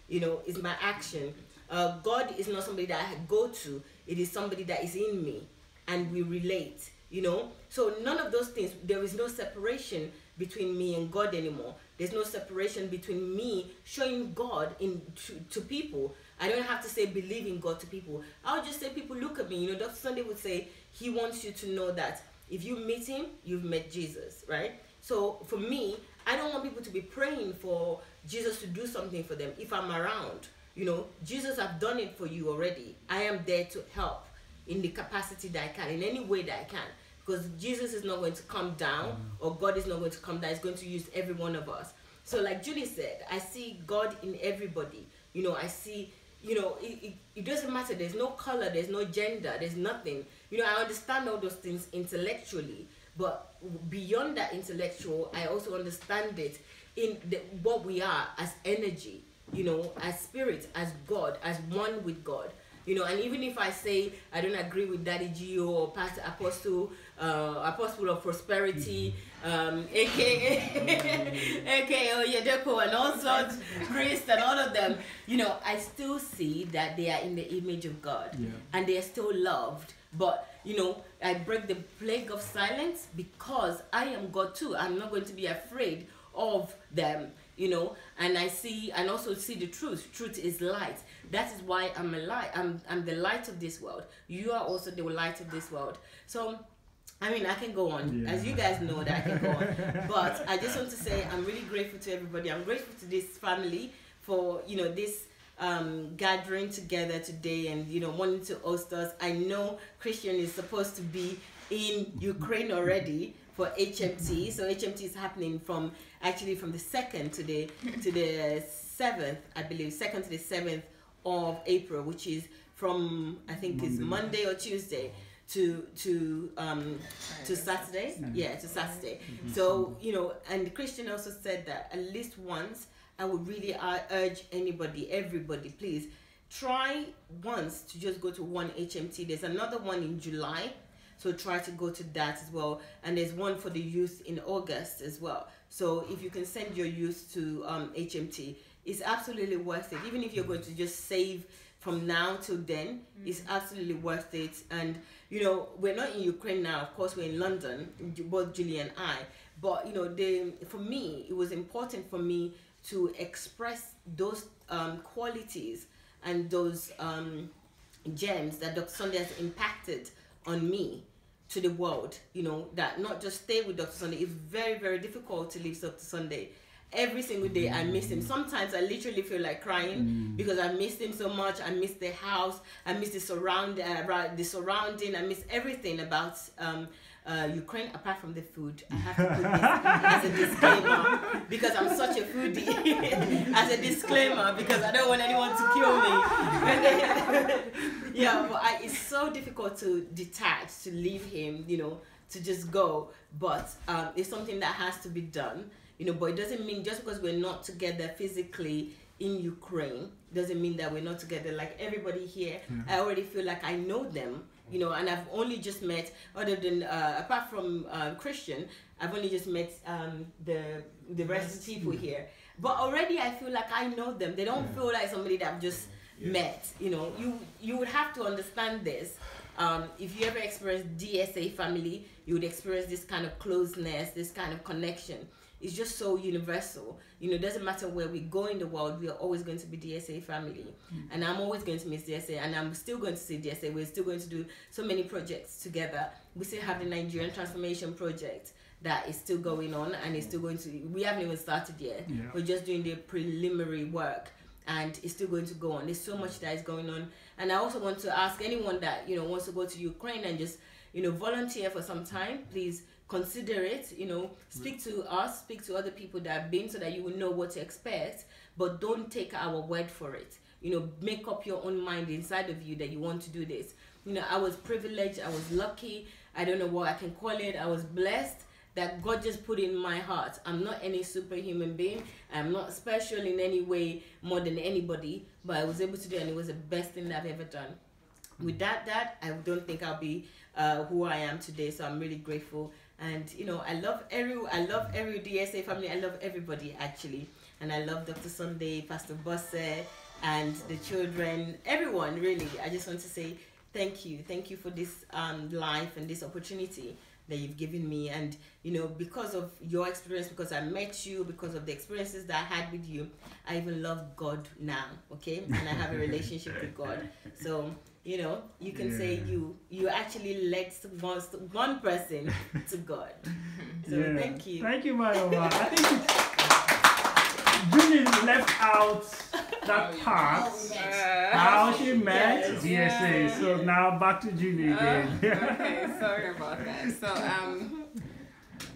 You know, it's my action. God is not somebody that I go to. It is somebody that is in me, and we relate. You know, so none of those things. There is no separation between me and God anymore. There's no separation between me showing God to people. I don't have to say believe in God to people. I'll just say, people, look at me. You know, Dr. Sunday would say he wants you to know that if you meet him, you've met Jesus, right? So for me, I don't want people to be praying for Jesus to do something for them if I'm around. You know, Jesus have done it for you already. I am there to help. in the capacity that I can, in any way that I can. Because Jesus is not going to come down, or God is not going to come down. He's going to use every one of us. So like Julie said, I see God in everybody. You know, I see, you know, it doesn't matter. There's no color, there's no gender, there's nothing. You know, I understand all those things intellectually, but beyond that intellectual, I also understand it in what we are as energy, you know, as spirit, as God, as one with God. You know, and even if I say I don't agree with Daddy Gio or Pastor Apostle, Apostle of Prosperity, aka Oyedeko and all sorts, Priest and all of them, you know, I still see that they are in the image of God, and they are still loved. But, you know, I break the plague of silence because I am God too. I'm not going to be afraid of them, you know, and I see and also see the truth. Truth is light. That is why I'm a light. I'm the light of this world. You are also the light of this world. So I mean, I can go on, as you guys know that I can go on, but I just want to say I'm really grateful to everybody. I'm grateful to this family for, you know, this gathering together today and, you know, wanting to host us. I know Christian is supposed to be in Ukraine already for HMT. So HMT is happening from the 2nd to the 7th, I believe, 2nd to the 7th of April, which is from, I think it's Monday or Tuesday to Saturday. Yeah, to Saturday. So, you know, and Christian also said that at least once, I would really urge everybody, please try once to just go to one HMT. There's another one in July, so try to go to that as well. And there's one for the youth in August as well. So if you can send your youth to HMT, it's absolutely worth it. Even if you're going to just save from now till then, it's absolutely worth it. And, you know, we're not in Ukraine now. Of course, we're in London, both Julie and I. But, you know, for me, it was important for me to express those qualities and those gems that Dr. Sunday has impacted on me to the world. You know, that not just stay with Dr. Sunday. It's very, very difficult to leave Dr. Sunday. Every single day I miss him. Sometimes I literally feel like crying because I missed him so much. I miss the house. I miss the surrounding. I miss everything about Ukraine apart from the food. I have to put this as a disclaimer because I'm such a foodie. As a disclaimer because I don't want anyone to kill me. Yeah, but it's so difficult to detach, to leave him, you know, to just go. But it's something that has to be done. You know, but it doesn't mean just because we're not together physically in Ukraine doesn't mean that we're not together. Like everybody here, I already feel like I know them, you know, and I've only just met, other than apart from Christian, I've only just met the rest of the people here. But already I feel like I know them. They don't feel like somebody that I've just met. You know, you would have to understand this. If you ever experience DSA family, you would experience this kind of closeness, this kind of connection. It's just so universal. You know, it doesn't matter where we go in the world, we are always going to be DSA family. And I'm always going to miss DSA, and I'm still going to see DSA. We're still going to do so many projects together. We still have the Nigerian Transformation Project that is still going on, and it's still going to, we haven't even started yet. We're just doing the preliminary work, and it's still going to go on. There's so much that is going on. And I also want to ask anyone that, you know, wants to go to Ukraine and just, you know, volunteer for some time, please consider it, you know, speak to us, speak to other people that have been so that you will know what to expect, but don't take our word for it. You know, make up your own mind inside of you that you want to do this. You know, I was privileged, I was lucky, I don't know what I can call it, I was blessed that God just put in my heart. I'm not any superhuman being, I'm not special in any way more than anybody, but I was able to do it, and it was the best thing that I've ever done. Without that, I don't think I'll be who I am today, so I'm really grateful. And you know, I love every DSA family. I love everybody actually, and I love Dr. Sunday, Pastor Bosse, and the children, everyone really. I just want to say thank you for this life and this opportunity that you've given me. And you know, because of your experience, because I met you, because of the experiences that I had with you, I even love God now. Okay, and I have a relationship with God. So you know, you can say you actually led one person to God. So thank you. Thank you, Mayowa. I think Julie left out that part. How she met DSA. Yeah. So now back to Julie again. Okay, sorry about that. So,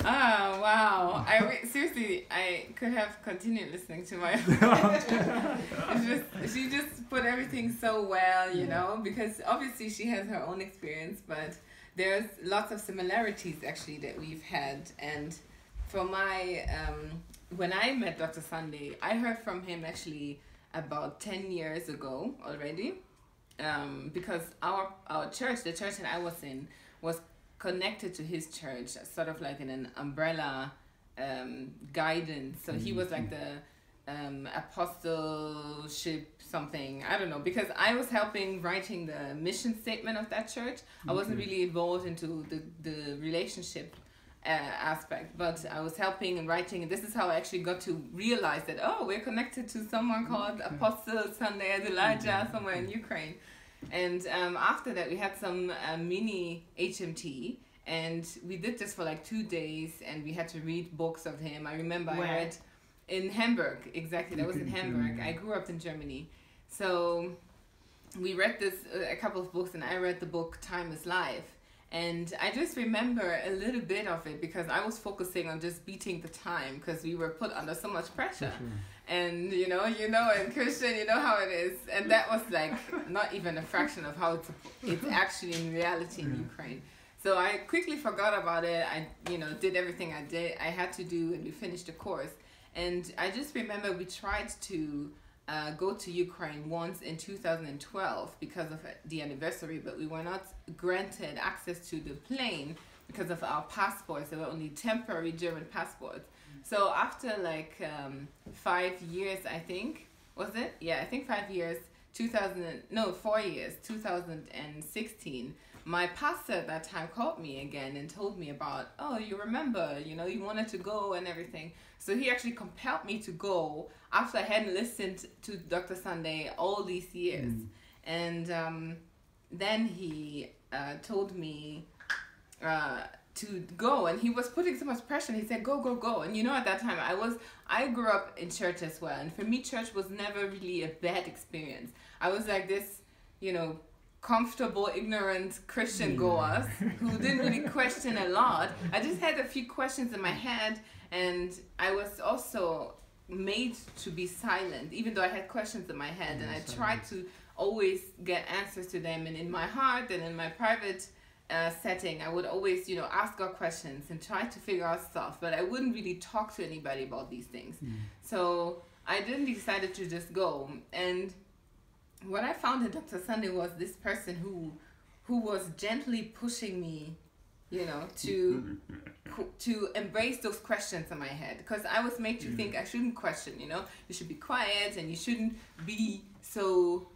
oh wow! Seriously, I could have continued listening to my. She just put everything so well, you know, because obviously she has her own experience, but there's lots of similarities actually that we've had. And for my when I met Dr. Sunday, I heard from him actually about 10 years ago already, because our church, the church that I was in, was connected to his church, sort of like in an umbrella guidance. So he was like the apostleship something, I don't know, because I was helping writing the mission statement of that church. I wasn't really involved into the relationship aspect, but I was helping and writing, and this is how I actually got to realize that, oh, we're connected to someone called Apostle Sunday Adelaja somewhere in Ukraine. And after that we had some mini HMT, and we did this for like 2 days, and we had to read books of him. I remember I read in Hamburg, exactly, that was in Hamburg. I grew up in Germany, so we read this a couple of books, and I read the book Time is Life. And I just remember a little bit of it because I was focusing on just beating the time because we were put under so much pressure. And you know, and Christian, you know how it is. And that was like not even a fraction of how it's actually in reality in Ukraine. So I quickly forgot about it. I, did everything I had to do, and we finished the course. And I just remember we tried to go to Ukraine once in 2012 because of the anniversary, but we were not granted access to the plane because of our passports. They were only temporary German passports. So after like 5 years, I think, was it? Yeah, I think 5 years, 4 years, 2016, my pastor at that time called me again and told me about, oh, you remember, you wanted to go and everything. So he actually compelled me to go after I hadn't listened to Dr. Sunday all these years. And then he told me to go, and he was putting so much pressure. He said, go, go, go. And at that time I grew up in church as well. And for me, church was never really a bad experience. I was like this, comfortable, ignorant Christian goers who didn't really question a lot. I just had a few questions in my head, and I was also made to be silent, even though I had questions in my head, and I tried to always get answers to them. And in my heart and in my private setting, I would always, ask God questions and try to figure out stuff, but I wouldn't really talk to anybody about these things. So I then decided to just go. And what I found in Dr. Sunday was this person who was gently pushing me, to embrace those questions in my head, because I was made to think I shouldn't question, you should be quiet and you shouldn't be so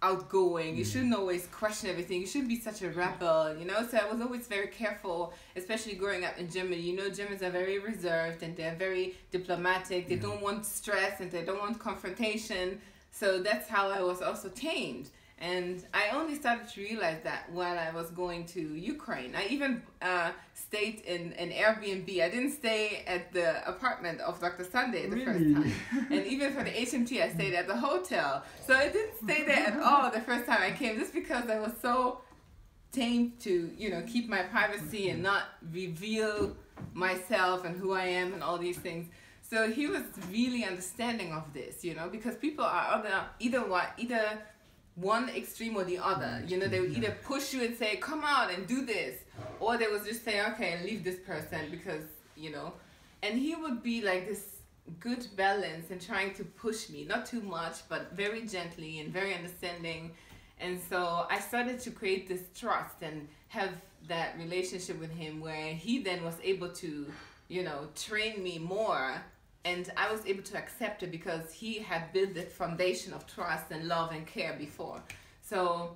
outgoing, you shouldn't always question everything, you shouldn't be such a rebel, so I was always very careful, especially growing up in Germany. Germans are very reserved and they're very diplomatic, they don't want stress and they don't want confrontation, so that's how I was also tamed. And I only started to realize that while I was going to Ukraine. I even stayed in an Airbnb. I didn't stay at the apartment of Dr. Sunday the first time. And even for the HMT, I stayed at the hotel. So I didn't stay there at all the first time I came, just because I was so tamed to, keep my privacy and not reveal myself and who I am and all these things. So he was really understanding of this, because people are either one extreme or the other. They would either push you and say, come out and do this, or they would just say, okay, leave this person because, and he would be like this good balance and trying to push me, not too much, but very gently and very understanding. And so I started to create this trust and have that relationship with him where he then was able to, train me more. And I was able to accept it because he had built the foundation of trust and love and care before. So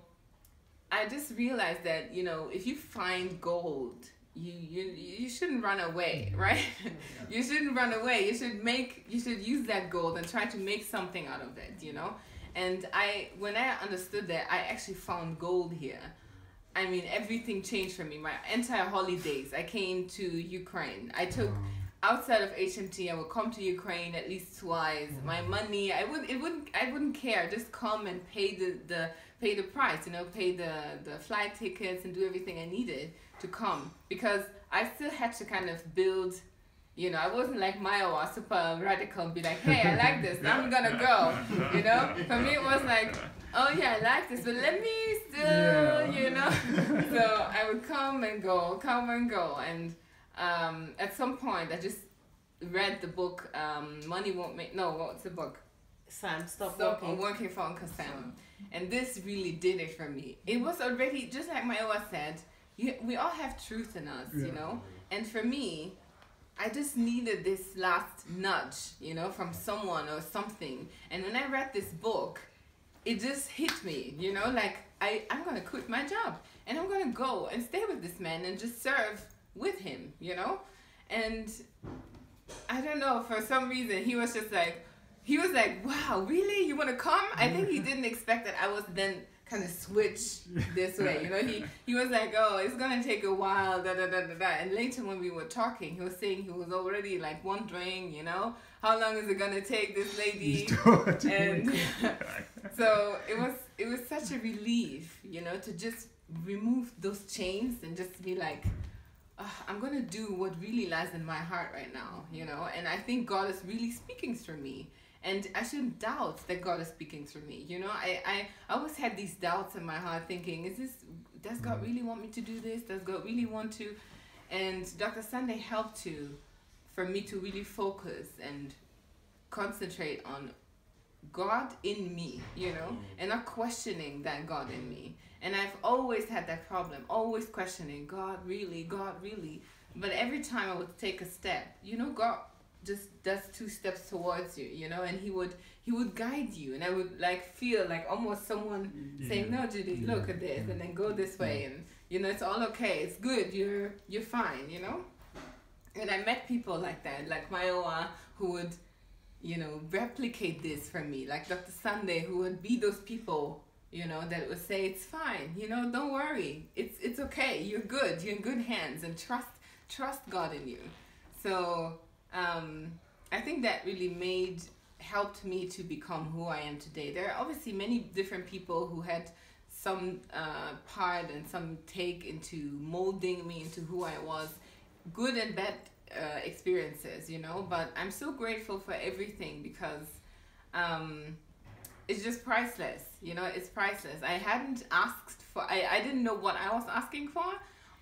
I just realized that, if you find gold, you shouldn't run away, right? You shouldn't run away. You should use that gold and try to make something out of it, And when I understood that, I actually found gold here. I mean, everything changed for me. My entire holidays, I came to Ukraine. I took outside of HMT, I would come to Ukraine at least twice. My money, I wouldn't care. Just come and pay the price, you know, pay the flight tickets and do everything I needed to come, because I still had to kind of build. You know, I wasn't like Mayowa, super radical, and be like, hey, I like this, I'm gonna go. You know, for me it was like, oh yeah, I like this, but let me still, you know. So I would come and go, and at some point I just read the book, Money Won't Make. No, what's the book? Sam, stop working for Uncle Sam. And this really did it for me. It was already, just like Mayowa said, we all have truth in us, you know. And for me, I just needed this last nudge, you know, from someone or something. And when I read this book, it just hit me, you know, like I'm going to quit my job and I'm going to go and stay with this man and just serve with him, you know. And I don't know, for some reason, he was like, wow, really? You want to come? I think he didn't expect that I was then kind of switch this way, you know. He was like, oh, it's gonna take a while, da da da da da. And later when we were talking, he was saying he was already like wondering, you know, how long is it gonna take this lady? And so it was such a relief, you know, to just remove those chains and just be like, I'm gonna do what really lies in my heart right now, you know. And I think God is really speaking through me. And I shouldn't doubt that God is speaking through me. You know, I always had these doubts in my heart thinking, does God really want me to do this? Does God really want to? And Dr. Sunday helped for me to really focus and concentrate on God in me, you know, and not questioning that God in me. And I've always had that problem, always questioning, God really? But every time I would take a step, you know, God just does 2 steps towards you, you know, and he would guide you, and I would like feel like almost someone saying, no, Julie, look at this, and then go this way, and you know, it's all okay, it's good, you're fine, you know. And I met people like that, like Mayowa, who would, you know, replicate this for me, like Dr. Sunday, who would be those people, you know, that would say, it's fine, you know, don't worry, it's okay, you're good, you're in good hands, and trust God in you. So I think that really helped me to become who I am today. There are obviously many different people who had some part and some take into molding me into who I was, good and bad experiences, you know, but I'm so grateful for everything, because it's just priceless, you know, it's priceless. I hadn't asked for, I didn't know what I was asking for,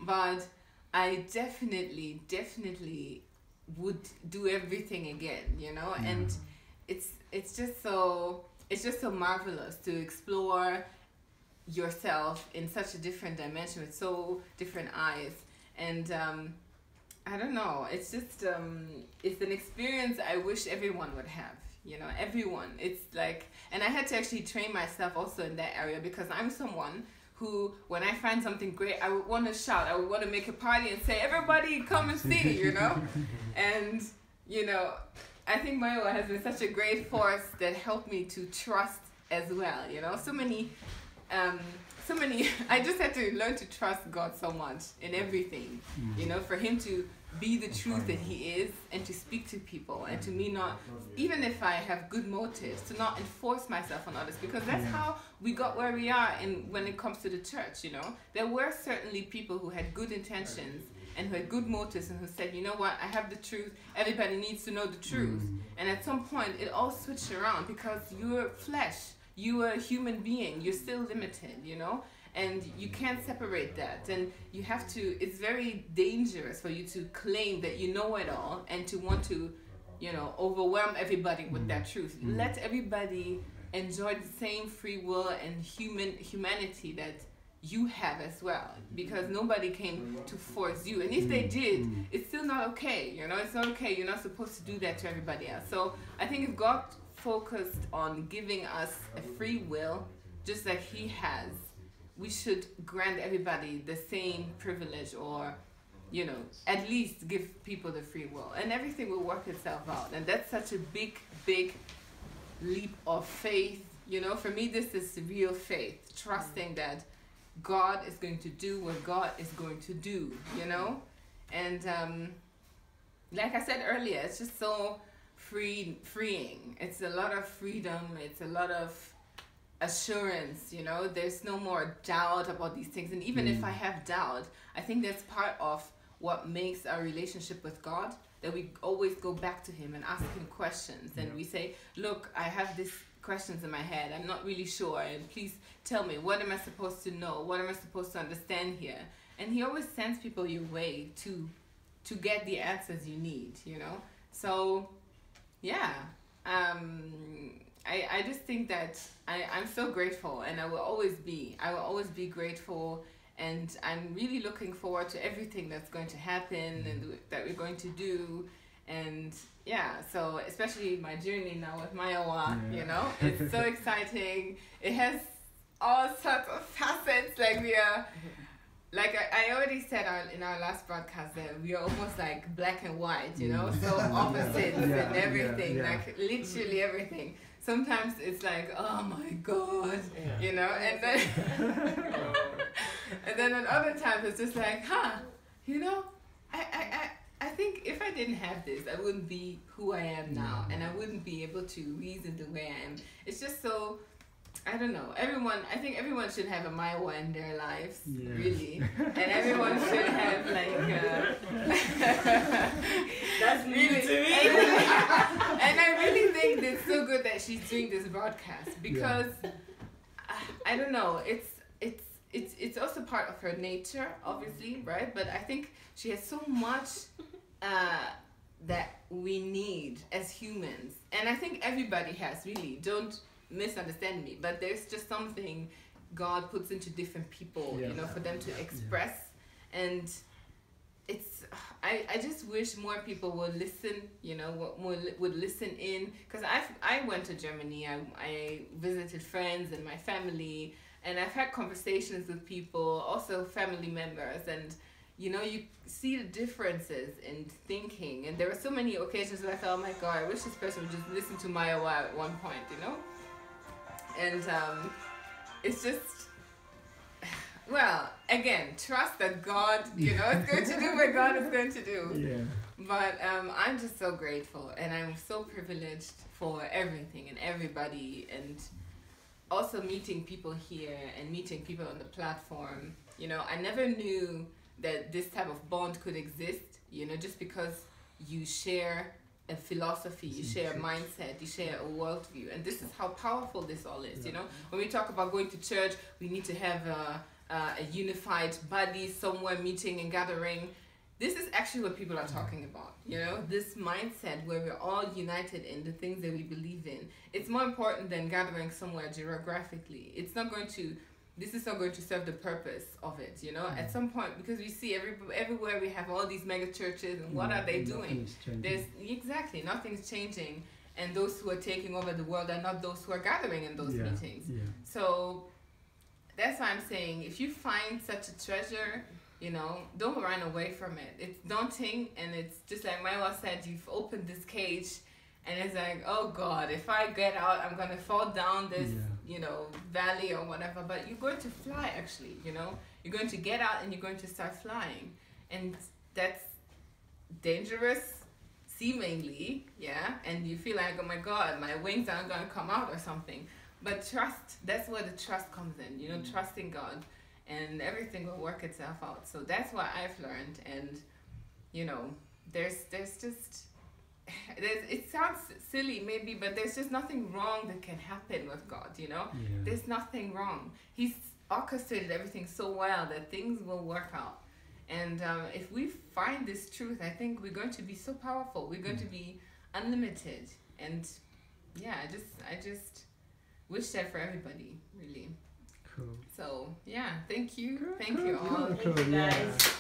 but I definitely would do everything again, you know. And it's just so marvelous to explore yourself in such a different dimension with so different eyes. And I don't know, it's just it's an experience I wish everyone would have, you know, everyone. It's like, and I had to actually train myself also in that area, because I'm someone who, when I find something great, I would want to shout, I would want to make a party and say, everybody come and see, you know. And you know, I think Mayowa has been such a great force that helped me to trust as well, you know. So many I just had to learn to trust God so much in everything, you know, for him to be the truth that he is, and to speak to people, and to me not, even if I have good motives, to not enforce myself on others, because that's how we got where we are when it comes to the church, you know. There were certainly people who had good intentions and who had good motives, and who said, you know what, I have the truth, everybody needs to know the truth. And at some point it all switched around, because you're flesh, you are a human being, you're still limited, you know. And you can't separate that, and you have to, it's very dangerous for you to claim that you know it all, and to want to, you know, overwhelm everybody with that truth. Let everybody enjoy the same free will and humanity that you have as well, because nobody came to force you, and if they did, it's still not okay, you know. It's not okay, you're not supposed to do that to everybody else. So I think if God focused on giving us a free will, just like he has, we should grant everybody the same privilege, or, you know, at least give people the free will, and everything will work itself out. And that's such a big leap of faith, you know. For me, this is real faith, trusting that God is going to do what God is going to do, you know. And like I said earlier, it's just so freeing. It's a lot of freedom. It's a lot of assurance, you know. There's no more doubt about these things. And even if I have doubt, I think that's part of what makes our relationship with God, that we always go back to him and ask him questions. And we say, look, I have these questions in my head. I'm not really sure. And please tell me, what am I supposed to know? What am I supposed to understand here? And he always sends people your way to get the answers you need, you know. So yeah, I just think that I'm so grateful, and I will always be grateful, and I'm really looking forward to everything that's going to happen and that we're going to do. And yeah, so especially my journey now with Mayowa, you know, it's so exciting. It has all sorts of facets, like we are, like I already said in our last broadcast that we are almost like black and white, you know, so opposites and everything, like literally everything. Sometimes it's like, oh my God, you know, and then and then at other times it's just like, you know, I think if I didn't have this, I wouldn't be who I am now, and I wouldn't be able to reason the way I am. It's just so, I don't know. I think everyone should have a Mayowa in their lives, really, and everyone should have like. That's really to me. And I really think it's so good that she's doing this broadcast, because I don't know. It's also part of her nature, obviously, right? But I think she has so much that we need as humans, and I think everybody has, really. Don't misunderstand me, but there's just something God puts into different people, you know, for them to express. And it's, I just wish more people would listen, you know, would listen in, because I went to Germany, I visited friends and my family, and I've had conversations with people, also family members, and you know, you see the differences in thinking. And there were so many occasions where I thought, oh my God, I wish this person would just listen to Mayowa at one point, you know. And it's just, well, again, trust that God, you know, is going to do what God is going to do. But I'm just so grateful, and I'm so privileged for everything and everybody, and also meeting people here and meeting people on the platform. You know, I never knew that this type of bond could exist, you know, just because you share a philosophy, you share a mindset, you share a worldview. And this is how powerful this all is, you know. When we talk about going to church, we need to have a unified body, somewhere meeting and gathering. This is actually what people are talking about, you know, this mindset where we're all united in the things that we believe in. It's more important than gathering somewhere geographically. This is not going to serve the purpose of it, you know. At some point, because we see everywhere we have all these mega churches, and what are they doing? Nothing's changing, and those who are taking over the world are not those who are gathering in those meetings. So that's why I'm saying, if you find such a treasure, you know, don't run away from it. It's daunting, and it's just like Mayowa said, you've opened this cage, and it's like, oh God, if I get out, I'm going to fall down this, you know, valley or whatever. But you're going to fly, actually, you know. You're going to get out and you're going to start flying. And that's dangerous, seemingly, and you feel like, oh my God, my wings aren't going to come out or something. But trust, that's where the trust comes in, you know, trusting God, and everything will work itself out. So that's what I've learned. And, you know, there's just... it sounds silly maybe, but there's just nothing wrong that can happen with God, you know. There's nothing wrong. He's orchestrated everything so well that things will work out. And if we find this truth, I think we're going to be so powerful. We're going to be unlimited. And I just wish that for everybody, really. Cool. So thank you. Thank you all. Cool, guys.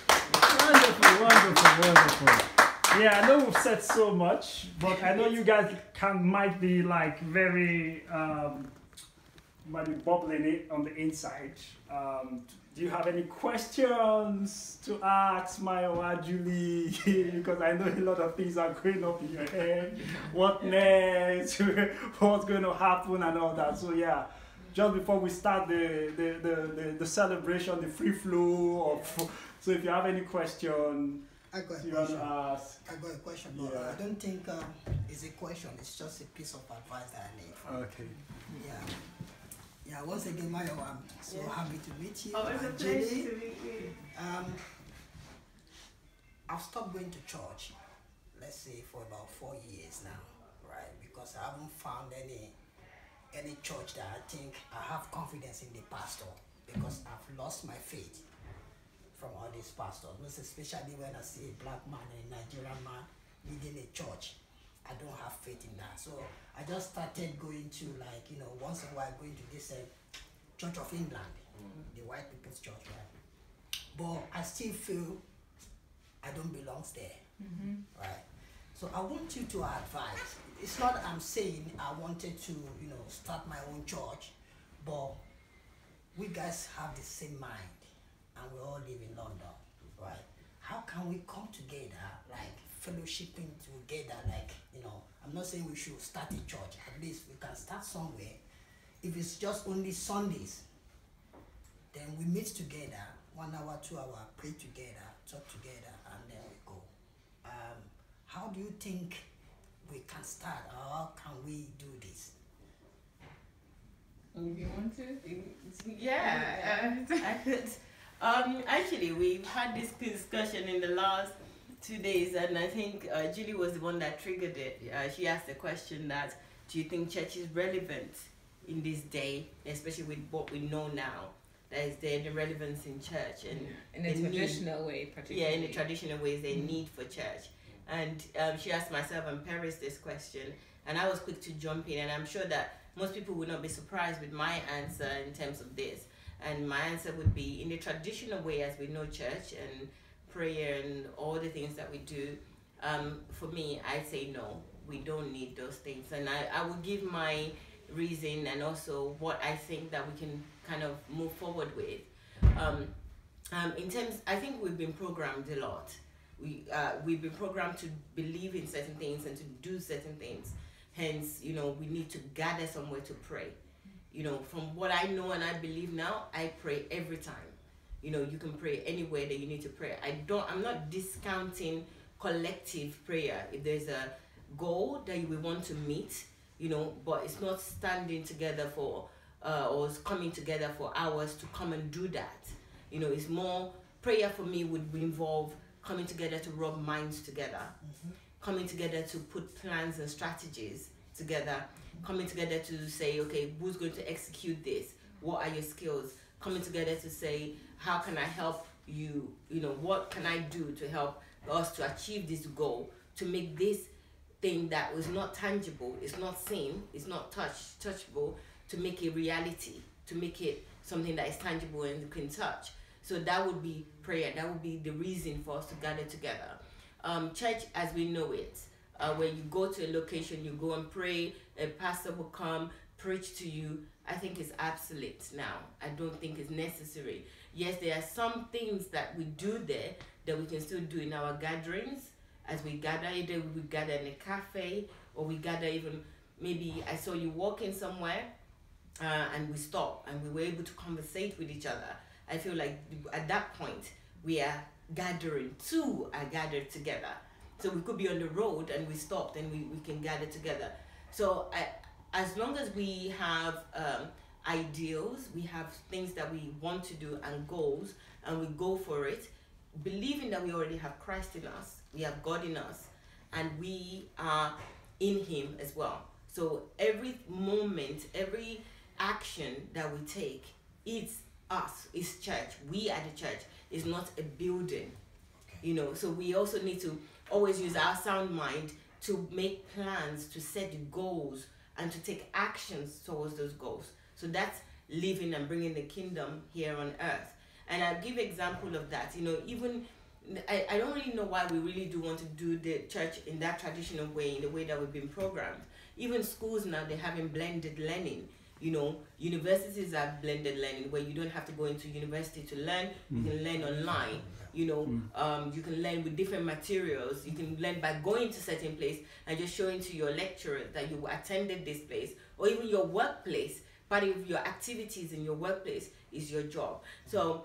Wonderful. Yeah, I know we've said so much, but I know you guys might be like very, might be bubbling it on the inside. Do you have any questions to ask Mayowa Julie? Because I know a lot of things are going up in your head. What next? What's going to happen and all that. So just before we start the celebration, the free flow of. So if you have any question. I got a You want to question. ask? I got a question, but Yeah. I don't think it's a question. It's just a piece of advice that I need. Okay. Yeah. Yeah. Once again, Mayowa, I'm so happy to meet you. Oh, it's a And pleasure Julie, to meet you. I've stopped going to church, let's say for about 4 years now, right? Because I haven't found any church that I think I have confidence in the pastor, because I've lost my faith from all these pastors, most especially when I see a black man and a Nigerian man leading a church. I don't have faith in that. So I just started going to, like, you know, once in a while going to this Church of England, the white people's church, right? But I still feel I don't belong there, right? So I want you to advise. It's not I'm saying I wanted to, you know, start my own church, but we guys have the same mind, and we all live in London, right? How can we come together, like fellowshipping together, like, you know, I'm not saying we should start a church, at least we can start somewhere. If it's just only Sundays, then we meet together, 1 hour, 2 hours, pray together, talk together, and then we go. How do you think we can start, or how can we do this? If you want to? Yeah, I could. Actually, we've had this discussion in the last 2 days, and I think Julie was the one that triggered it. She asked the question that, do you think church is relevant in this day, especially with what we know now? That is the relevance in church and in a traditional way, particularly. Yeah, in the traditional ways, they need for church. And she asked myself and Paris this question, and I was quick to jump in, and I'm sure that most people would not be surprised with my answer in terms of this. And my answer would be, in the traditional way as we know church and prayer and all the things that we do, for me, I'd say no, we don't need those things. And I will give my reason and also what I think that we can kind of move forward with. In terms, I think we've been programmed a lot. We've been programmed to believe in certain things and to do certain things. Hence, you know, we need to gather somewhere to pray. You know, from what I know and I believe now, I pray every time. You know, you can pray anywhere that you need to pray. I'm not discounting collective prayer. If there's a goal that you will want to meet, you know, but it's not standing together for or coming together for hours to come and do that. You know, it's more, prayer for me would involve coming together to rub minds together, coming together to put plans and strategies together, coming together to say, okay, who's going to execute this? What are your skills? Coming together to say, how can I help you? You know, what can I do to help us to achieve this goal, to make this thing that was not tangible, it's not seen, it's not touchable, to make it reality, to make it something that is tangible and you can touch. So that would be prayer. That would be the reason for us to gather together. Church as we know it, where you go to a location, you go and pray, a pastor will come, preach to you, I think it's obsolete now. I don't think it's necessary. Yes, there are some things that we do there that we can still do in our gatherings. As we gather, either we gather in a cafe, or we gather even, maybe I saw you walking somewhere, and we stop and we were able to conversate with each other. I feel like at that point we are gathering, two are gathered together. So we could be on the road and we stopped and we can gather together. So as long as we have ideals, we have things that we want to do and goals, and we go for it, believing that we already have Christ in us, we have God in us, and we are in Him as well. So every moment, every action that we take, it's us, it's church. We are the church. It's not a building, you know. So we also need to always use our sound mind to make plans, to set the goals, and to take actions towards those goals. So that's living and bringing the kingdom here on earth. And I'll give an example of that. You know, even I don't really know why we really do want to do the church in that traditional way, in the way that we've been programmed. Even schools now, they're having blended learning. You know, universities are blended learning, where you don't have to go into university to learn. You can learn online. You know, you can learn with different materials. You can learn by going to certain place and just showing to your lecturers that you attended this place, or even your workplace. Part of your activities in your workplace is your job. So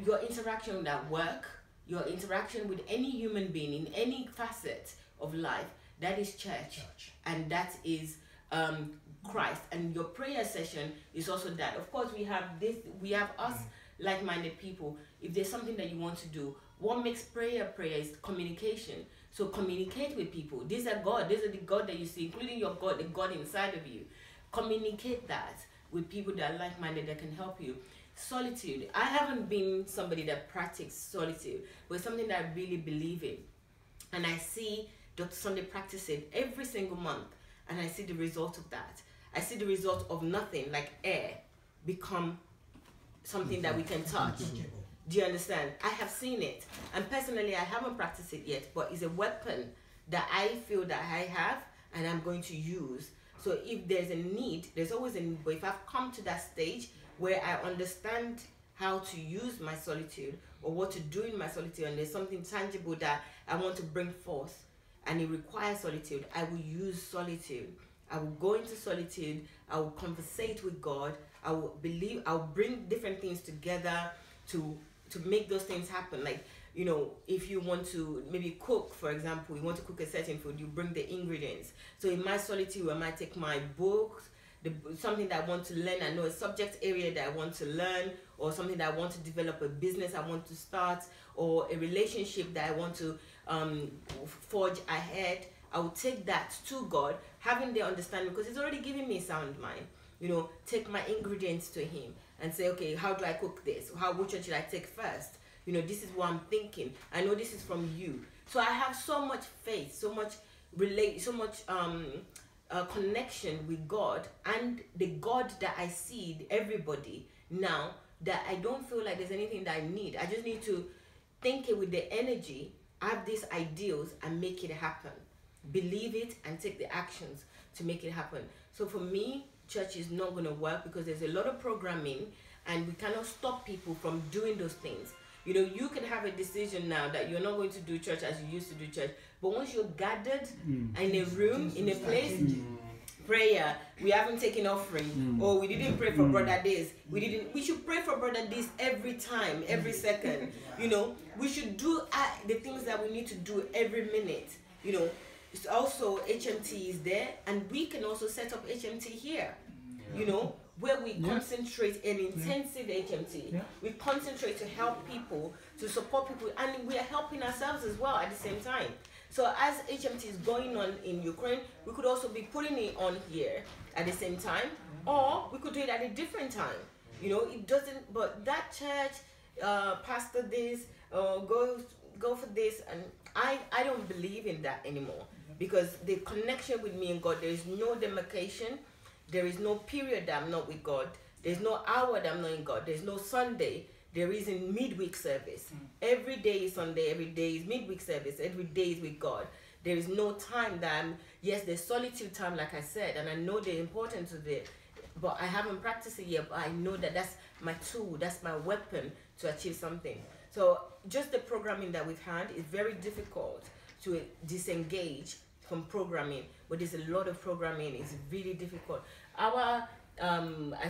your interaction at work, your interaction with any human being in any facet of life, that is church. And that is Christ. And your prayer session is also that. Of course, we have us like-minded people. If there's something that you want to do, what makes prayer is communication. So communicate with people. These are the God that you see, including your God, the God inside of you. Communicate that with people that are like-minded, that can help you. Solitude. I haven't been somebody that practiced solitude, but it's something that I really believe in. And I see Dr. Sunday practice it every single month, and I see the result of that. I see the result of nothing, like air, become something that we can touch. Do you understand? I have seen it, and personally I haven't practiced it yet, but it's a weapon that I feel that I have and I'm going to use. So if there's a need, there's always a need, but if I've come to that stage where I understand how to use my solitude or what to do in my solitude, and there's something tangible that I want to bring forth and it requires solitude, I will use solitude. I will go into solitude, I will conversate with God, I'll bring different things together to make those things happen. Like, you know, if you want to maybe cook, for example, you want to cook a certain food, you bring the ingredients. So in my solitude, I might take my books, something that I want to learn, I know a subject area that I want to learn, or something that I want to develop, a business I want to start, or a relationship that I want to forge ahead. I will take that to God, having the understanding, because He's already given me a sound mind. You know, take my ingredients to Him and say, okay, how do I cook this? Which one should I take first? You know, this is what I'm thinking. I know this is from you. So I have so much faith, so much connection with God, and the God that I see everybody now, that I don't feel like there's anything that I need. I just need to think it with the energy, have these ideals and make it happen. Believe it and take the actions to make it happen. So for me, church is not going to work because there's a lot of programming and we cannot stop people from doing those things. You know, you can have a decision now that you're not going to do church as you used to do church, but once you're gathered in a room, in a place, prayer, we haven't taken offering, or we didn't pray for brother this, we should pray for brother this every time, every second. You know, we should do the things that we need to do every minute. You know, it's also HMT is there, and we can also set up HMT here. You know, where we concentrate an intensive HMT. We concentrate to help people, to support people, and we are helping ourselves as well at the same time. So as HMT is going on in Ukraine, we could also be putting it on here at the same time, or we could do it at a different time. You know, it doesn't, but that church, pastor this, go for this, and I don't believe in that anymore, because the connection with me and God, there is no demarcation. There is no period that I'm not with God. There's no hour that I'm not in God. There's no Sunday. There is in midweek service. Every day is Sunday. Every day is midweek service. Every day is with God. There is no time that yes, there's solitude time, like I said, and I know the importance of it, but I haven't practiced it yet, but I know that that's my tool, that's my weapon to achieve something. So just the programming that we've had is very difficult to disengage from programming, but there's a lot of programming. It's really difficult. I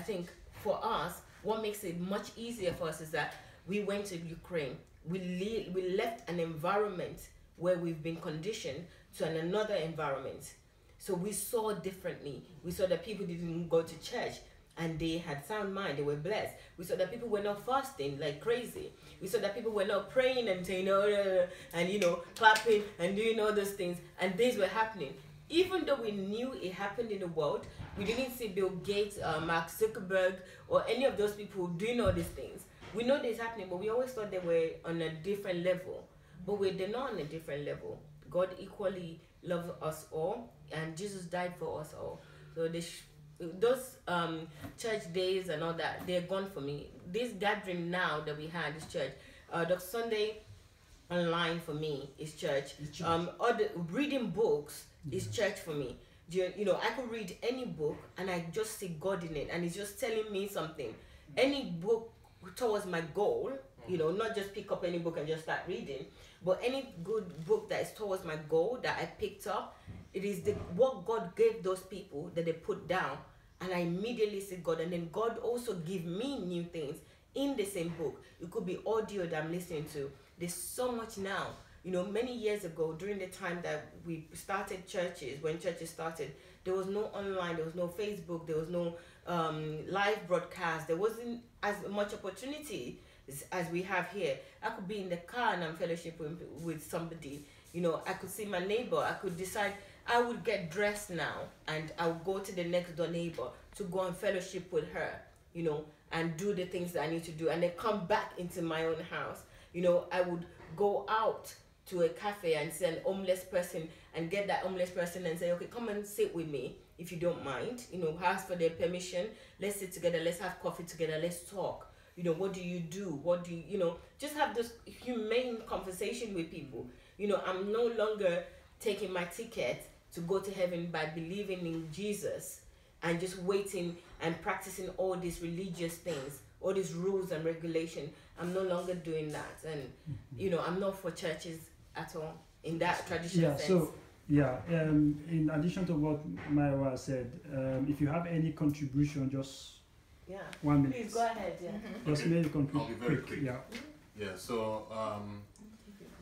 think for us, what makes it much easier for us is that we went to Ukraine. We left an environment where we've been conditioned to another environment. So we saw differently. We saw that people didn't go to church and they had sound mind, they were blessed. We saw that people were not fasting like crazy. We saw that people were not praying and saying, and clapping and doing all those things, and things were happening. Even though we knew it happened in the world, we didn't see Bill Gates, Mark Zuckerberg, or any of those people doing all these things. We know this happening, but we always thought they were on a different level. But they're not on a different level. God equally loves us all, and Jesus died for us all. So those church days and all that, they're gone for me. This gathering now that we had is church. Dr. Sunday online for me is church. Reading books is church for me. I could read any book and I just see God in it, and it's just telling me something. Any book towards my goal, not just pick up any book and just start reading, but any good book that is towards my goal that I picked up, it is what God gave those people that they put down, and I immediately see God, and then God also give me new things in the same book. It could be audio that I'm listening to There's so much now. You know, many years ago, during the time that we started churches, when churches started, there was no online, there was no Facebook, there was no live broadcast. There wasn't as much opportunity as we have here. I could be in the car and I'm fellowshipping with somebody. You know, I could see my neighbor. I could decide I would get dressed now and I would go to the next door neighbor to go and fellowship with her, you know, and do the things that I need to do, and then come back into my own house. You know, I would go out to a cafe and see an homeless person and get that homeless person and say, okay, come and sit with me if you don't mind. You know, ask for their permission. Let's sit together. Let's have coffee together. Let's talk. You know, what do you do? What do you know, just have this humane conversation with people. You know, I'm no longer taking my ticket to go to heaven by believing in Jesus and just waiting and practicing all these religious things, all these rules and regulations. I'm no longer doing that. And, you know, I'm not for churches at all in that traditional sense. So, in addition to what Mayowa said, if you have any contribution, just 1 minute. Please go ahead. Just make a contribution. I'll be very quick. Yeah. So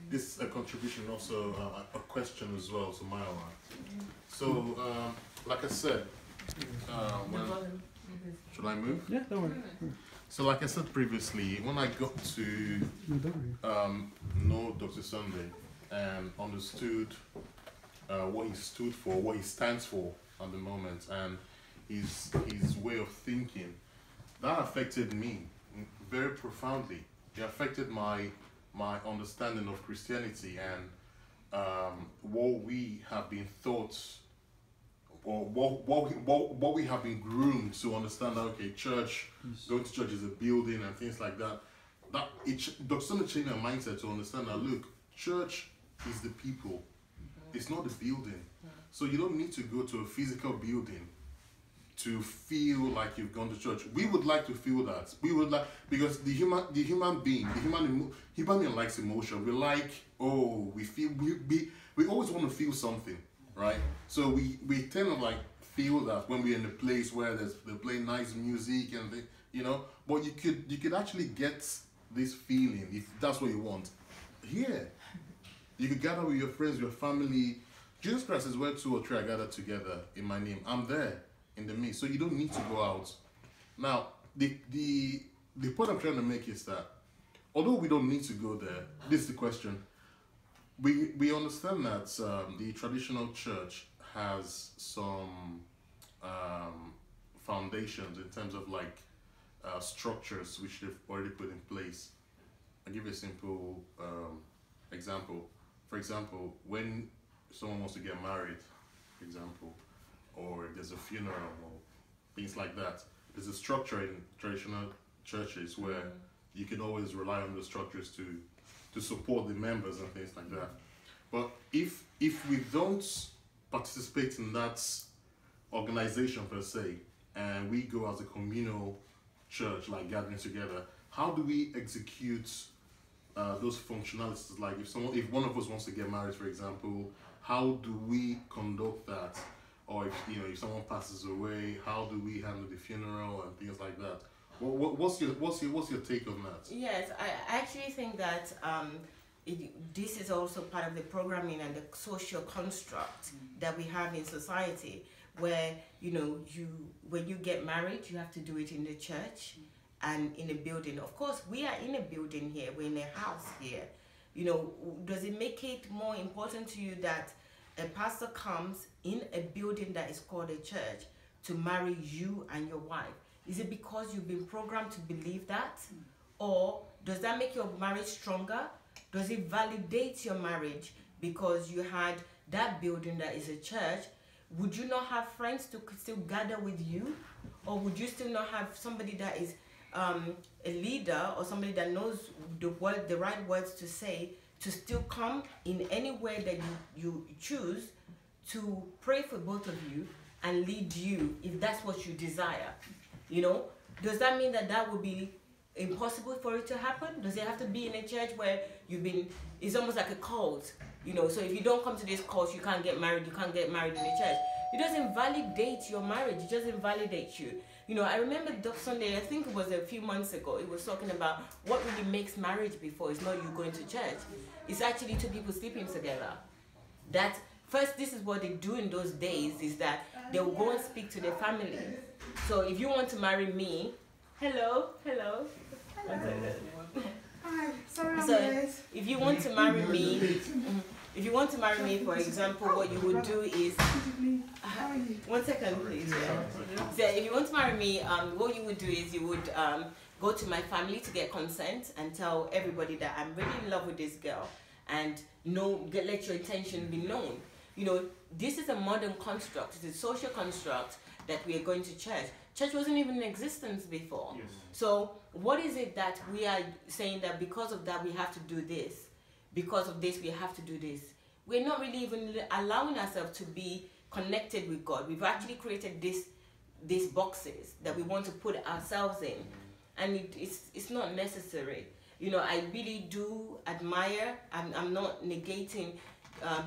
this is a contribution, also a question as well to Mayowa. So like I said, should I move? Yeah, don't worry. So like I said previously, when I got to know Dr. Sunday and understood what he stood for, what he stands for at the moment, and his way of thinking, that affected me very profoundly. It affected my understanding of Christianity and what we have been taught, or what we have been groomed to understand. That, okay, church, going to church is a building and things like that. Dr. Sunday changed my mindset to understand that, look, church is the people. It's not the building. So you don't need to go to a physical building to feel like you've gone to church. We would like to feel that. We would like, because the human being likes emotion. We like, we always want to feel something, right? So we tend to like feel that when we're in a place where they play nice music and but you could actually get this feeling if that's what you want. Here, you could gather with your friends, your family. Jesus Christ is where 2 or 3 are gathered together in my name. I'm there in the midst, so you don't need to go out. Now, the point I'm trying to make is that although we don't need to go there, this is the question. We understand that the traditional church has some foundations in terms of like structures which they've already put in place. I'll give you a simple example. For example, when someone wants to get married, for example, or there's a funeral or things like that, there's a structure in traditional churches where you can always rely on the structures to support the members and things like that. But if we don't participate in that organization per se, and we go as a communal church, like gathering together, how do we execute those functionalities? Like if one of us wants to get married, for example, how do we conduct that? Or if someone passes away, how do we handle the funeral and things like that? What's your take on that? Yes, I actually think that this is also part of the programming and the social construct that we have in society, where when you get married, you have to do it in the church and in a building. Of course, we are in a building here. We're in a house here. Does it make it more important to you that a pastor comes in a building that is called a church to marry you and your wife? Is it because you've been programmed to believe that? Or does that make your marriage stronger? Does it validate your marriage because you had that building that is a church? Would you not have friends to still gather with you? Or would you still not have somebody that is a leader or somebody that knows the right words to say, to still come in any way that you choose to pray for both of you and lead you if that's what you desire? Does that mean that would be impossible for it to happen? Does it have to be in a church where it's almost like a cult? So if you don't come to this cult, you can't get married in a church. It doesn't validate your marriage. It doesn't validate you. You know, I remember Sunday, I think it was a few months ago, it was talking about what really makes marriage before. It's not you going to church. It's actually two people sleeping together. That first, this is what they do in those days, is that they will go and speak to their family. So if you want to marry me, hello. One second. Hi, sorry, So if you want to marry me, if you want to marry me, for example, what you would do is, one second please. Yeah. So if you want to marry me, what you would do is you would go to my family to get consent and tell everybody that I'm really in love with this girl, and let your intention be known. You know, this is a modern construct. It's a social construct that we are going to church. Church wasn't even in existence before. Yes. So what is it that we are saying that because of that we have to do this? Because of this we have to do this? We're not really even allowing ourselves to be connected with God. We've actually created these boxes that we want to put ourselves in, and it's not necessary. You know, I really do admire. I'm not negating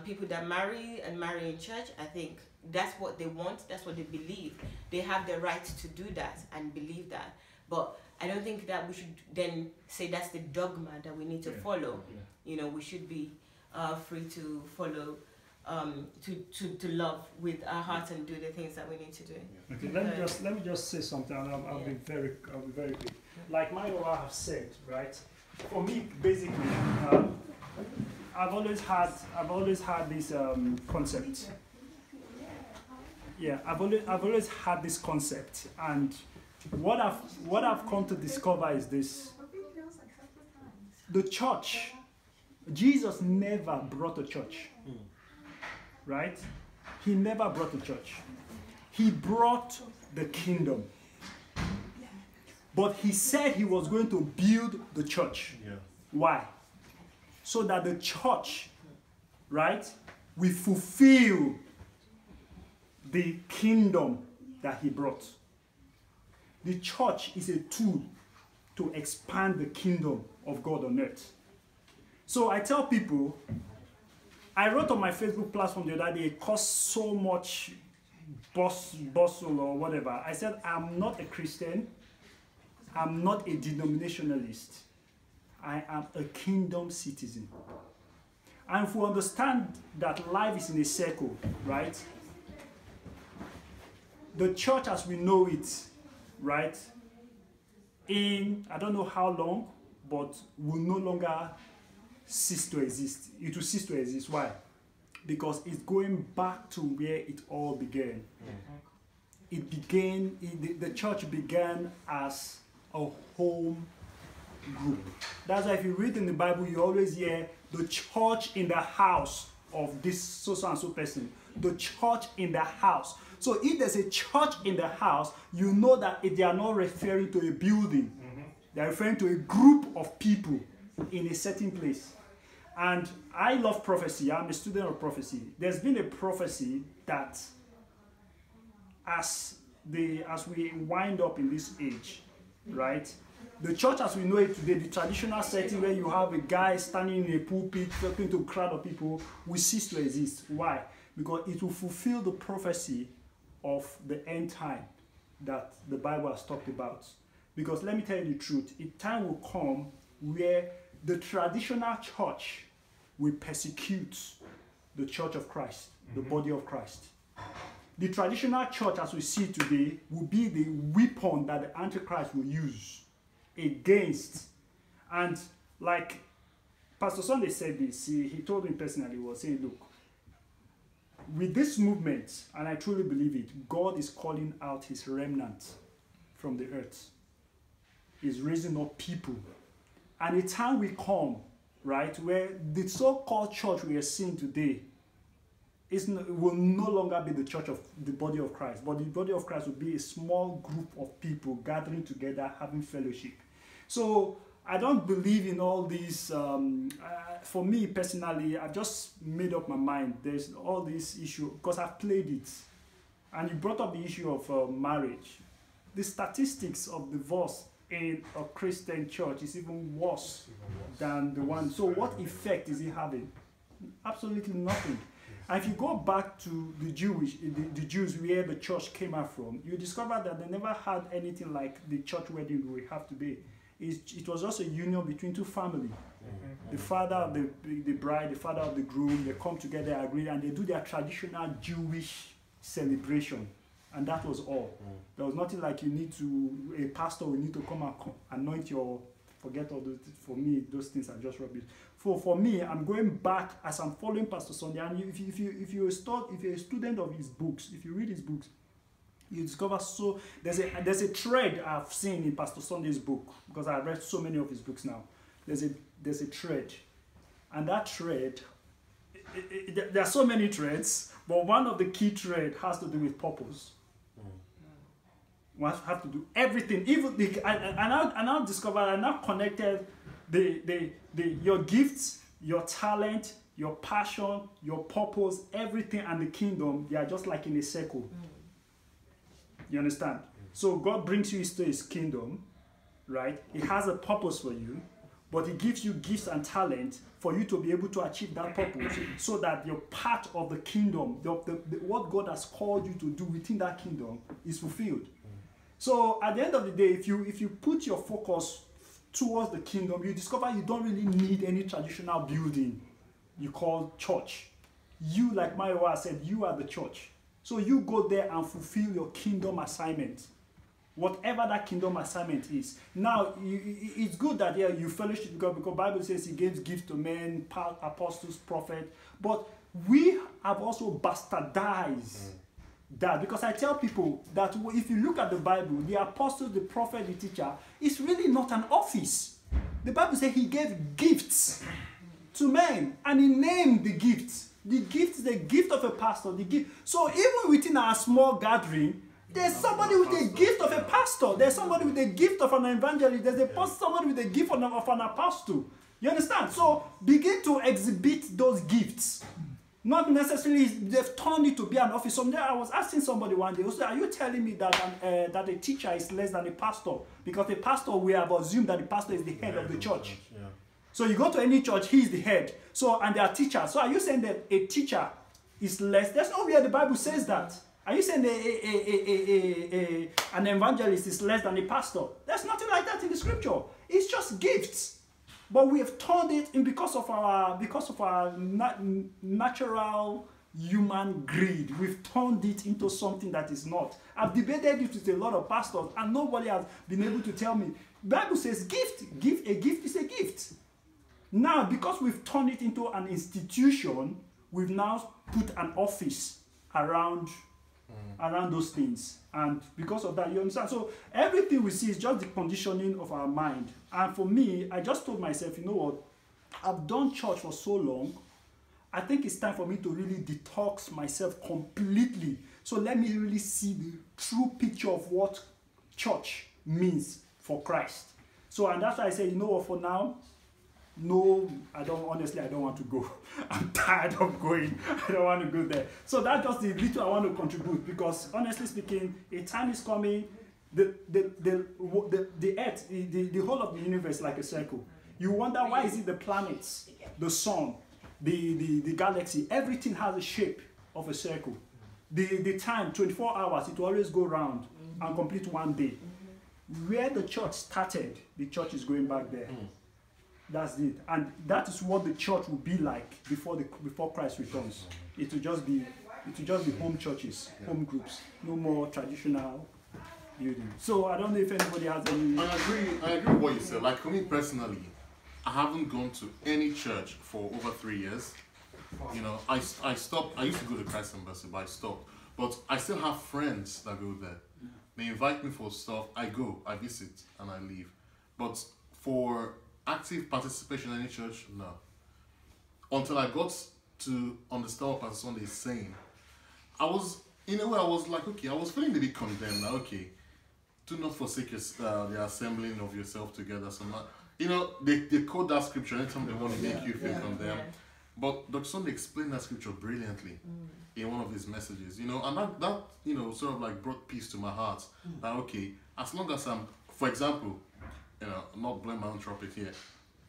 people that marry in church. I think that's what they want, that's what they believe. They have the right to do that and believe that. But I don't think that we should then say that's the dogma that we need to follow. Yeah. You know, we should be free to follow, to love with our hearts and do the things that we need to do. Yeah. Okay, let me just say something, and I'll be very quick. Like Mayowa have said, right? For me, basically, I've always had this concept. Yeah, I've always had this concept, and what I've come to discover is this: the church, Jesus never brought a church, right? He never brought a church. He brought the kingdom, but he said he was going to build the church. Yeah. Why? So that the church, right, will fulfill the kingdom that he brought. The church is a tool to expand the kingdom of God on earth. So I tell people, I wrote on my Facebook platform the other day, it cost so much bustle or whatever. I said, I'm not a Christian. I'm not a denominationalist. I am a kingdom citizen. And if we understand that life is in a circle, right? The church as we know it, right? In, I don't know how long, but will no longer cease to exist. It will cease to exist. Why? Because it's going back to where it all began. It began, the church began as a home group. That's why if you read in the Bible, you always hear the church in the house of this so and so person. The church in the house. So if there's a church in the house, you know that they are not referring to a building. They are referring to a group of people in a certain place. And I love prophecy. I'm a student of prophecy. There's been a prophecy that as we wind up in this age, right? The church as we know it today, the traditional setting where you have a guy standing in a pulpit talking to a crowd of people, will cease to exist. Why? Because it will fulfill the prophecy of the end time that the Bible has talked about. Because let me tell you the truth, a time will come where the traditional church will persecute the church of Christ, the body of Christ. The traditional church as we see today will be the weapon that the Antichrist will use against. And like Pastor Sunday said this, he told me personally, he was saying, look, with this movement, and I truly believe it, God is calling out his remnant from the earth. He's raising up people. And a time will come, right, where the so-called church we are seeing today will no longer be the church of the body of Christ, but the body of Christ will be a small group of people gathering together, having fellowship. So I don't believe in all these. For me personally, I've just made up my mind. There's all this issue because I've played it, and you brought up the issue of marriage. The statistics of divorce in a Christian church is even worse than the one. So what effect is it having? Absolutely nothing. And if you go back to the Jews where the church came out from, you discover that they never had anything like the church wedding we have today. It was just a union between two families. The father of the bride, the father of the groom, they come together, agree, and they do their traditional Jewish celebration. And that was all. There was nothing like a pastor will need to come and anoint your, forget all those. For me, those things are just rubbish. For me, I'm going back as I'm following Pastor Sunday, and if you're a student of his books, if you read his books, you discover there's a thread I've seen in Pastor Sunday's book, because I've read so many of his books now. There's a thread, and that thread, there are so many threads, but one of the key thread has to do with purpose. One have to do everything, even I now discovered, I now connected your gifts, your talent, your passion, your purpose, everything, and the kingdom. They are just like in a circle. You understand? So God brings you into his kingdom, right? He has a purpose for you, but he gives you gifts and talent for you to be able to achieve that purpose, so that you're part of the kingdom, what God has called you to do within that kingdom is fulfilled. So at the end of the day, if you put your focus towards the kingdom, you discover you don't really need any traditional building you call church. You, like Mayowa said, you are the church. So you go there and fulfill your kingdom assignment, whatever that kingdom assignment is. Now, it's good that you fellowship with God, because the Bible says he gives gifts to men, apostles, prophets. But we have also bastardized that, because I tell people that if you look at the Bible, the apostle, the prophet, the teacher, it's really not an office. The Bible says he gave gifts to men, and he named the gifts. The gift is the gift of a pastor. The gift. So even within our small gathering, there's somebody with a gift of a pastor. There's somebody with a gift of an evangelist. There's somebody with a gift of an apostle. You understand? So begin to exhibit those gifts. Not necessarily they've turned it to be an office. Someday I was asking somebody one day, are you telling me that that a teacher is less than a pastor? Because a pastor, we have assumed that the pastor is the head of the church. Yeah. So you go to any church, he is the head. So, and they are teachers. So are you saying that a teacher is less? There's nowhere the Bible says that. Are you saying an evangelist is less than a pastor? There's nothing like that in the scripture. It's just gifts. But we have turned it in because of our natural human greed. We've turned it into something that is not. I've debated it with a lot of pastors, and nobody has been able to tell me. The Bible says gift. A gift is a gift. Now, because we've turned it into an institution, we've now put an office around those things. And because of that, you understand? So everything we see is just the conditioning of our mind. And for me, I just told myself, you know what? I've done church for so long. I think it's time for me to really detox myself completely. So let me really see the true picture of what church means for Christ. So, and that's why I say, you know what, for now, no, I don't want to go. I'm tired of going. I don't want to go there. So that's just the little I want to contribute, because honestly speaking, a time is coming, the earth, the whole of the universe is like a circle. You wonder, why is it the planets, the sun, the galaxy, everything has a shape of a circle. The time, 24 hours, it will always go round and complete one day. Where the church started, the church is going back there. That's it. And that is what the church will be like before Christ returns. It will just be home churches, home groups, no more traditional building. So I don't know if anybody has any. I agree with what you said. Like for me personally, I haven't gone to any church for over 3 years. You know, I stopped. I used to go to Christ Embassy, but I stopped. But I still have friends that go there. They invite me for stuff. I go, I visit, and I leave. But for active participation in any church, no. Until I got to understand what Pastor Sunday is saying, I was, in a way, I was like, okay, I was feeling a bit condemned. Like, okay, do not forsake the assembling of yourself together. So not, you know, they quote that scripture anytime they want to make you feel condemned. Yeah. But Dr. Sunday explained that scripture brilliantly in one of his messages, you know, and that you know, sort of like brought peace to my heart. That okay, as long as I'm, for example, you know, I'm not blowing my own trumpet here.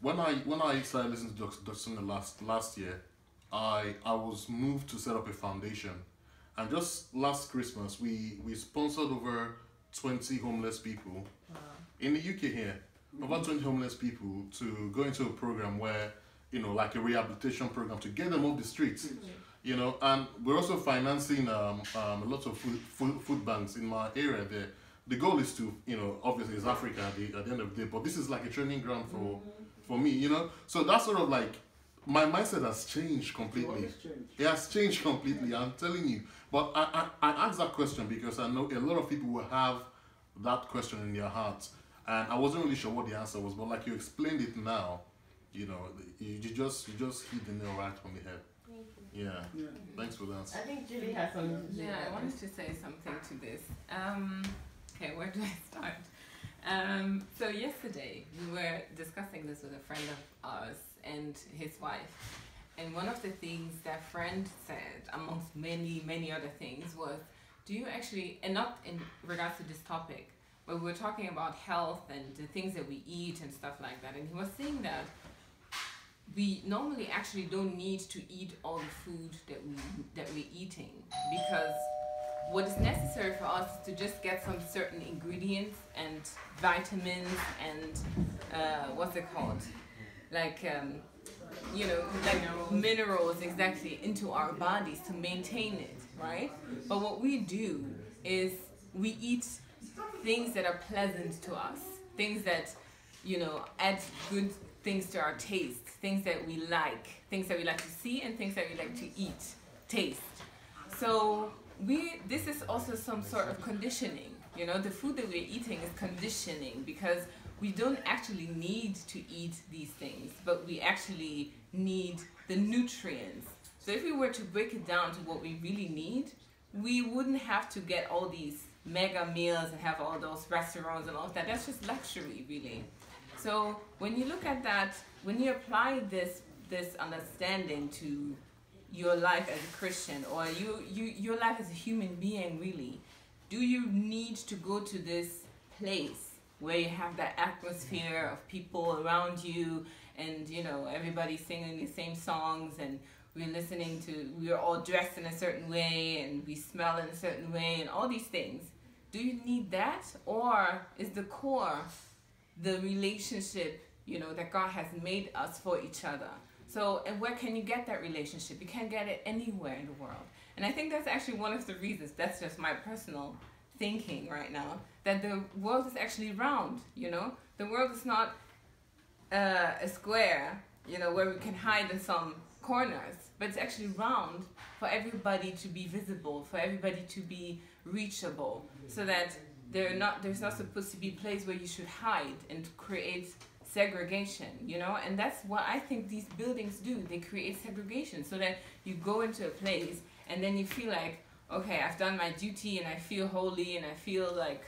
When I started listening to Dr. Sunday last year, I was moved to set up a foundation. And just last Christmas, we sponsored over 20 homeless people in the UK here. Over 20 homeless people to go into a program where, like a rehabilitation program to get them off the streets. And we're also financing a lot of food banks in my area there. The goal is to, obviously it's Africa at the end of the day, but this is like a training ground for me, So that's sort of like, my mindset has changed completely. It has changed completely, I'm telling you. But I asked that question because I know a lot of people will have that question in their hearts. And I wasn't really sure what the answer was, but like you explained it now, you just hit the nail right on the head. Yeah. Thanks for that. I think Julie has something to say. Yeah, I wanted to say something to this. Okay, where do I start? So yesterday we were discussing this with a friend of ours and his wife. And one of the things that friend said, amongst many other things, was, do you actually, and not in regards to this topic, but we were talking about health and the things that we eat and stuff like that. And he was saying that we normally actually don't need to eat all the food that we're eating, because what is necessary for us is to just get some certain ingredients and vitamins and what's it called, like minerals, exactly, into our bodies to maintain it, right? But what we do is we eat things that are pleasant to us, things that add good things to our taste, things that we like to see, and things that we like to eat, taste. So this is also some sort of conditioning. The food that we're eating is conditioning, because we don't actually need to eat these things, but we actually need the nutrients. So if we were to break it down to what we really need, we wouldn't have to get all these mega meals and have all those restaurants and all of that. That's just luxury, really. So when you look at that, when you apply this understanding to your life as a Christian, or your life as a human being, really, do you need to go to this place where you have that atmosphere of people around you, and everybody singing the same songs, and we're all dressed in a certain way, and we smell in a certain way, and all these things? Do you need that? Or is the core the relationship, that God has made us for each other? So, and where can you get that relationship? You can't get it anywhere in the world. And I think that's actually one of the reasons, that's just my personal thinking right now, that the world is actually round, The world is not a square, where we can hide in some corners, but it's actually round for everybody to be visible, for everybody to be reachable, so that there's not supposed to be a place where you should hide and create segregation, and that's what I think these buildings do. They create segregation, so that you go into a place and then you feel like, okay, I've done my duty and I feel holy and I feel like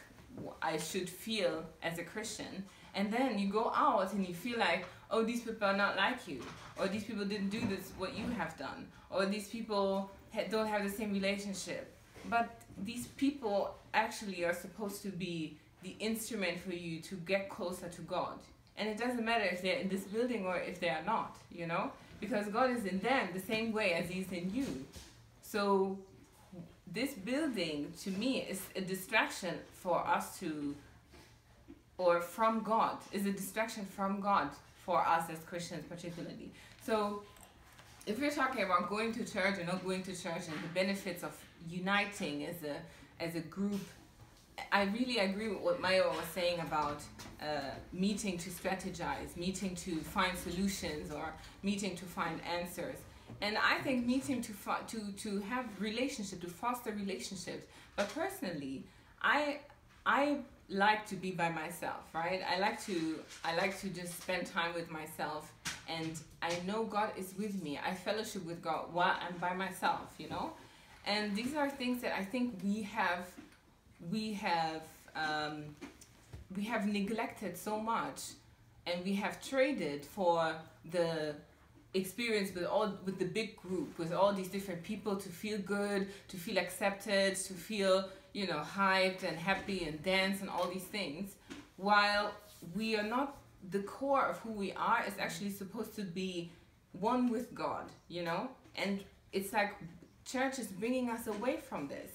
I should feel as a Christian, and then you go out and you feel like, oh, these people are not like you, or these people didn't do this what you have done, or these people don't have the same relationship. But these people actually are supposed to be the instrument for you to get closer to God. And it doesn't matter if they're in this building or if they are not, because God is in them the same way as He's in you. So this building, to me, is a distraction for us from God, is a distraction from God for us as Christians particularly. So if we're talking about going to church or not going to church and the benefits of uniting as a group, I really agree with what Mayowa was saying about meeting to strategize, meeting to find solutions, or meeting to find answers. And I think meeting to have relationship, to foster relationships. But personally, I like to be by myself, right? I like to just spend time with myself, and I know God is with me. I fellowship with God while I'm by myself, And these are things that I think we have neglected so much, and we have traded for the experience with the big group, with all these different people, to feel good, to feel accepted, to feel hyped and happy and dance and all these things, while we are not, the core of who we are is actually supposed to be one with God, And it's like church is bringing us away from this.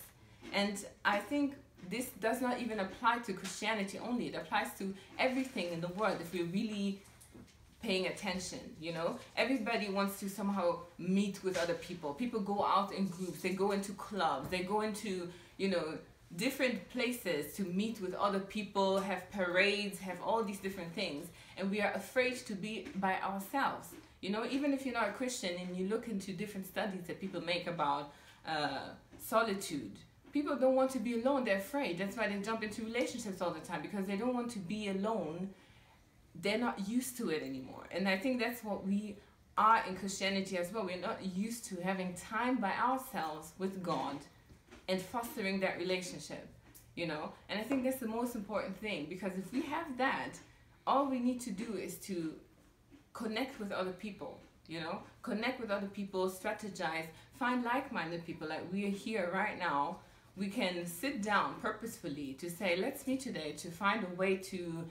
And I think this does not even apply to Christianity only. It applies to everything in the world if we're really paying attention, you know. Everybody wants to somehow meet with other people. People go out in groups, they go into clubs, they go into, you know, different places to meet with other people, have parades, have all these different things. And we are afraid to be by ourselves. You know, even if you're not a Christian and you look into different studies that people make about solitude, people don't want to be alone, they're afraid. That's why they jump into relationships all the time, because they don't want to be alone. They're not used to it anymore. And I think that's what we are in Christianity as well. We're not used to having time by ourselves with God and fostering that relationship, you know. And I think that's the most important thing, because if we have that, all we need to do is to connect with other people, you know, connect with other people, strategize, find like-minded people. Like we are here right now, we can sit down purposefully to say, let's meet today to find a way to,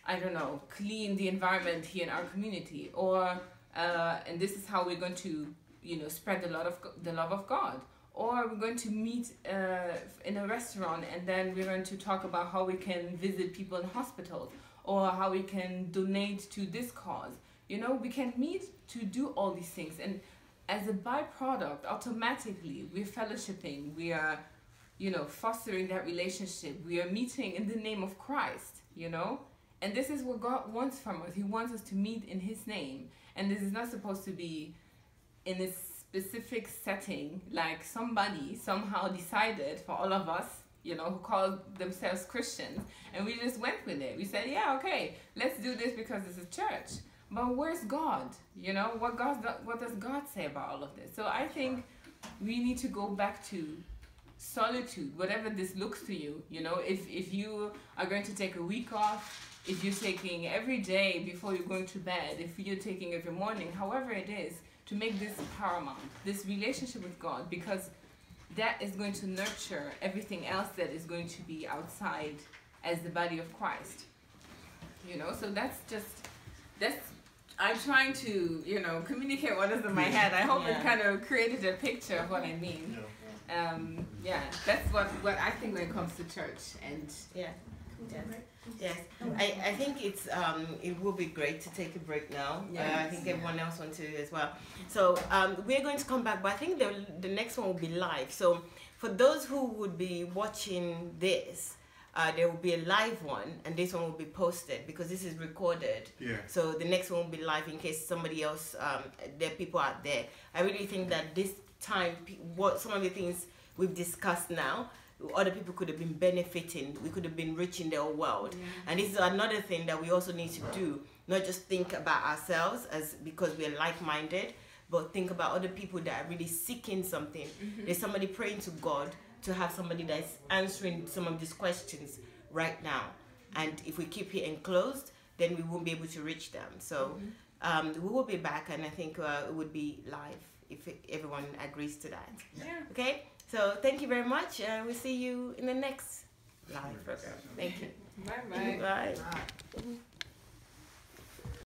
I don't know, clean the environment here in our community, or and this is how we're going to, you know, spread the love of God. Or we're going to meet in a restaurant, and then we're going to talk about how we can visit people in hospitals, or how we can donate to this cause. You know, we can meet to do all these things, and as a byproduct, automatically we're fellowshipping, we are, you know, fostering that relationship, we are meeting in the name of Christ, you know. And this is what God wants from us. He wants us to meet in His name. And this is not supposed to be in a specific setting, like somebody somehow decided for all of us, you know, who call themselves Christians, and we just went with it. We said, yeah, okay, let's do this because this is church. But where's God? You know, what does God say about all of this? So I think we need to go back to solitude, whatever this looks to you. You know, if you are going to take a week off, if you're taking every day before you're going to bed, if you're taking every morning, however it is, to make this paramount, this relationship with God, because that is going to nurture everything else that is going to be outside as the body of Christ. You know, so that's I'm trying to, you know, communicate what is in my head. I hope it kind of created a picture of what I mean. Yeah, that's what I think when it comes to church. And yes, I think it's it will be great to take a break now. I think everyone else wants to as well. So we're going to come back, but I think the next one will be live. So for those who would be watching this, there will be a live one, and this one will be posted because this is recorded. So the next one will be live in case somebody else, there are people out there. I really think that this time, what some of the things we've discussed now, other people could have been benefiting. We could have been reaching their world. And this is another thing that we also need to do, not just think about ourselves as because we are like-minded, but think about other people that are really seeking something. There's somebody praying to God to have somebody that's answering some of these questions right now. And if we keep it enclosed, then we won't be able to reach them. So we will be back, and I think it would be live if everyone agrees to that. Okay? So thank you very much, and we'll see you in the next live program. Thank you. Bye-bye. Bye.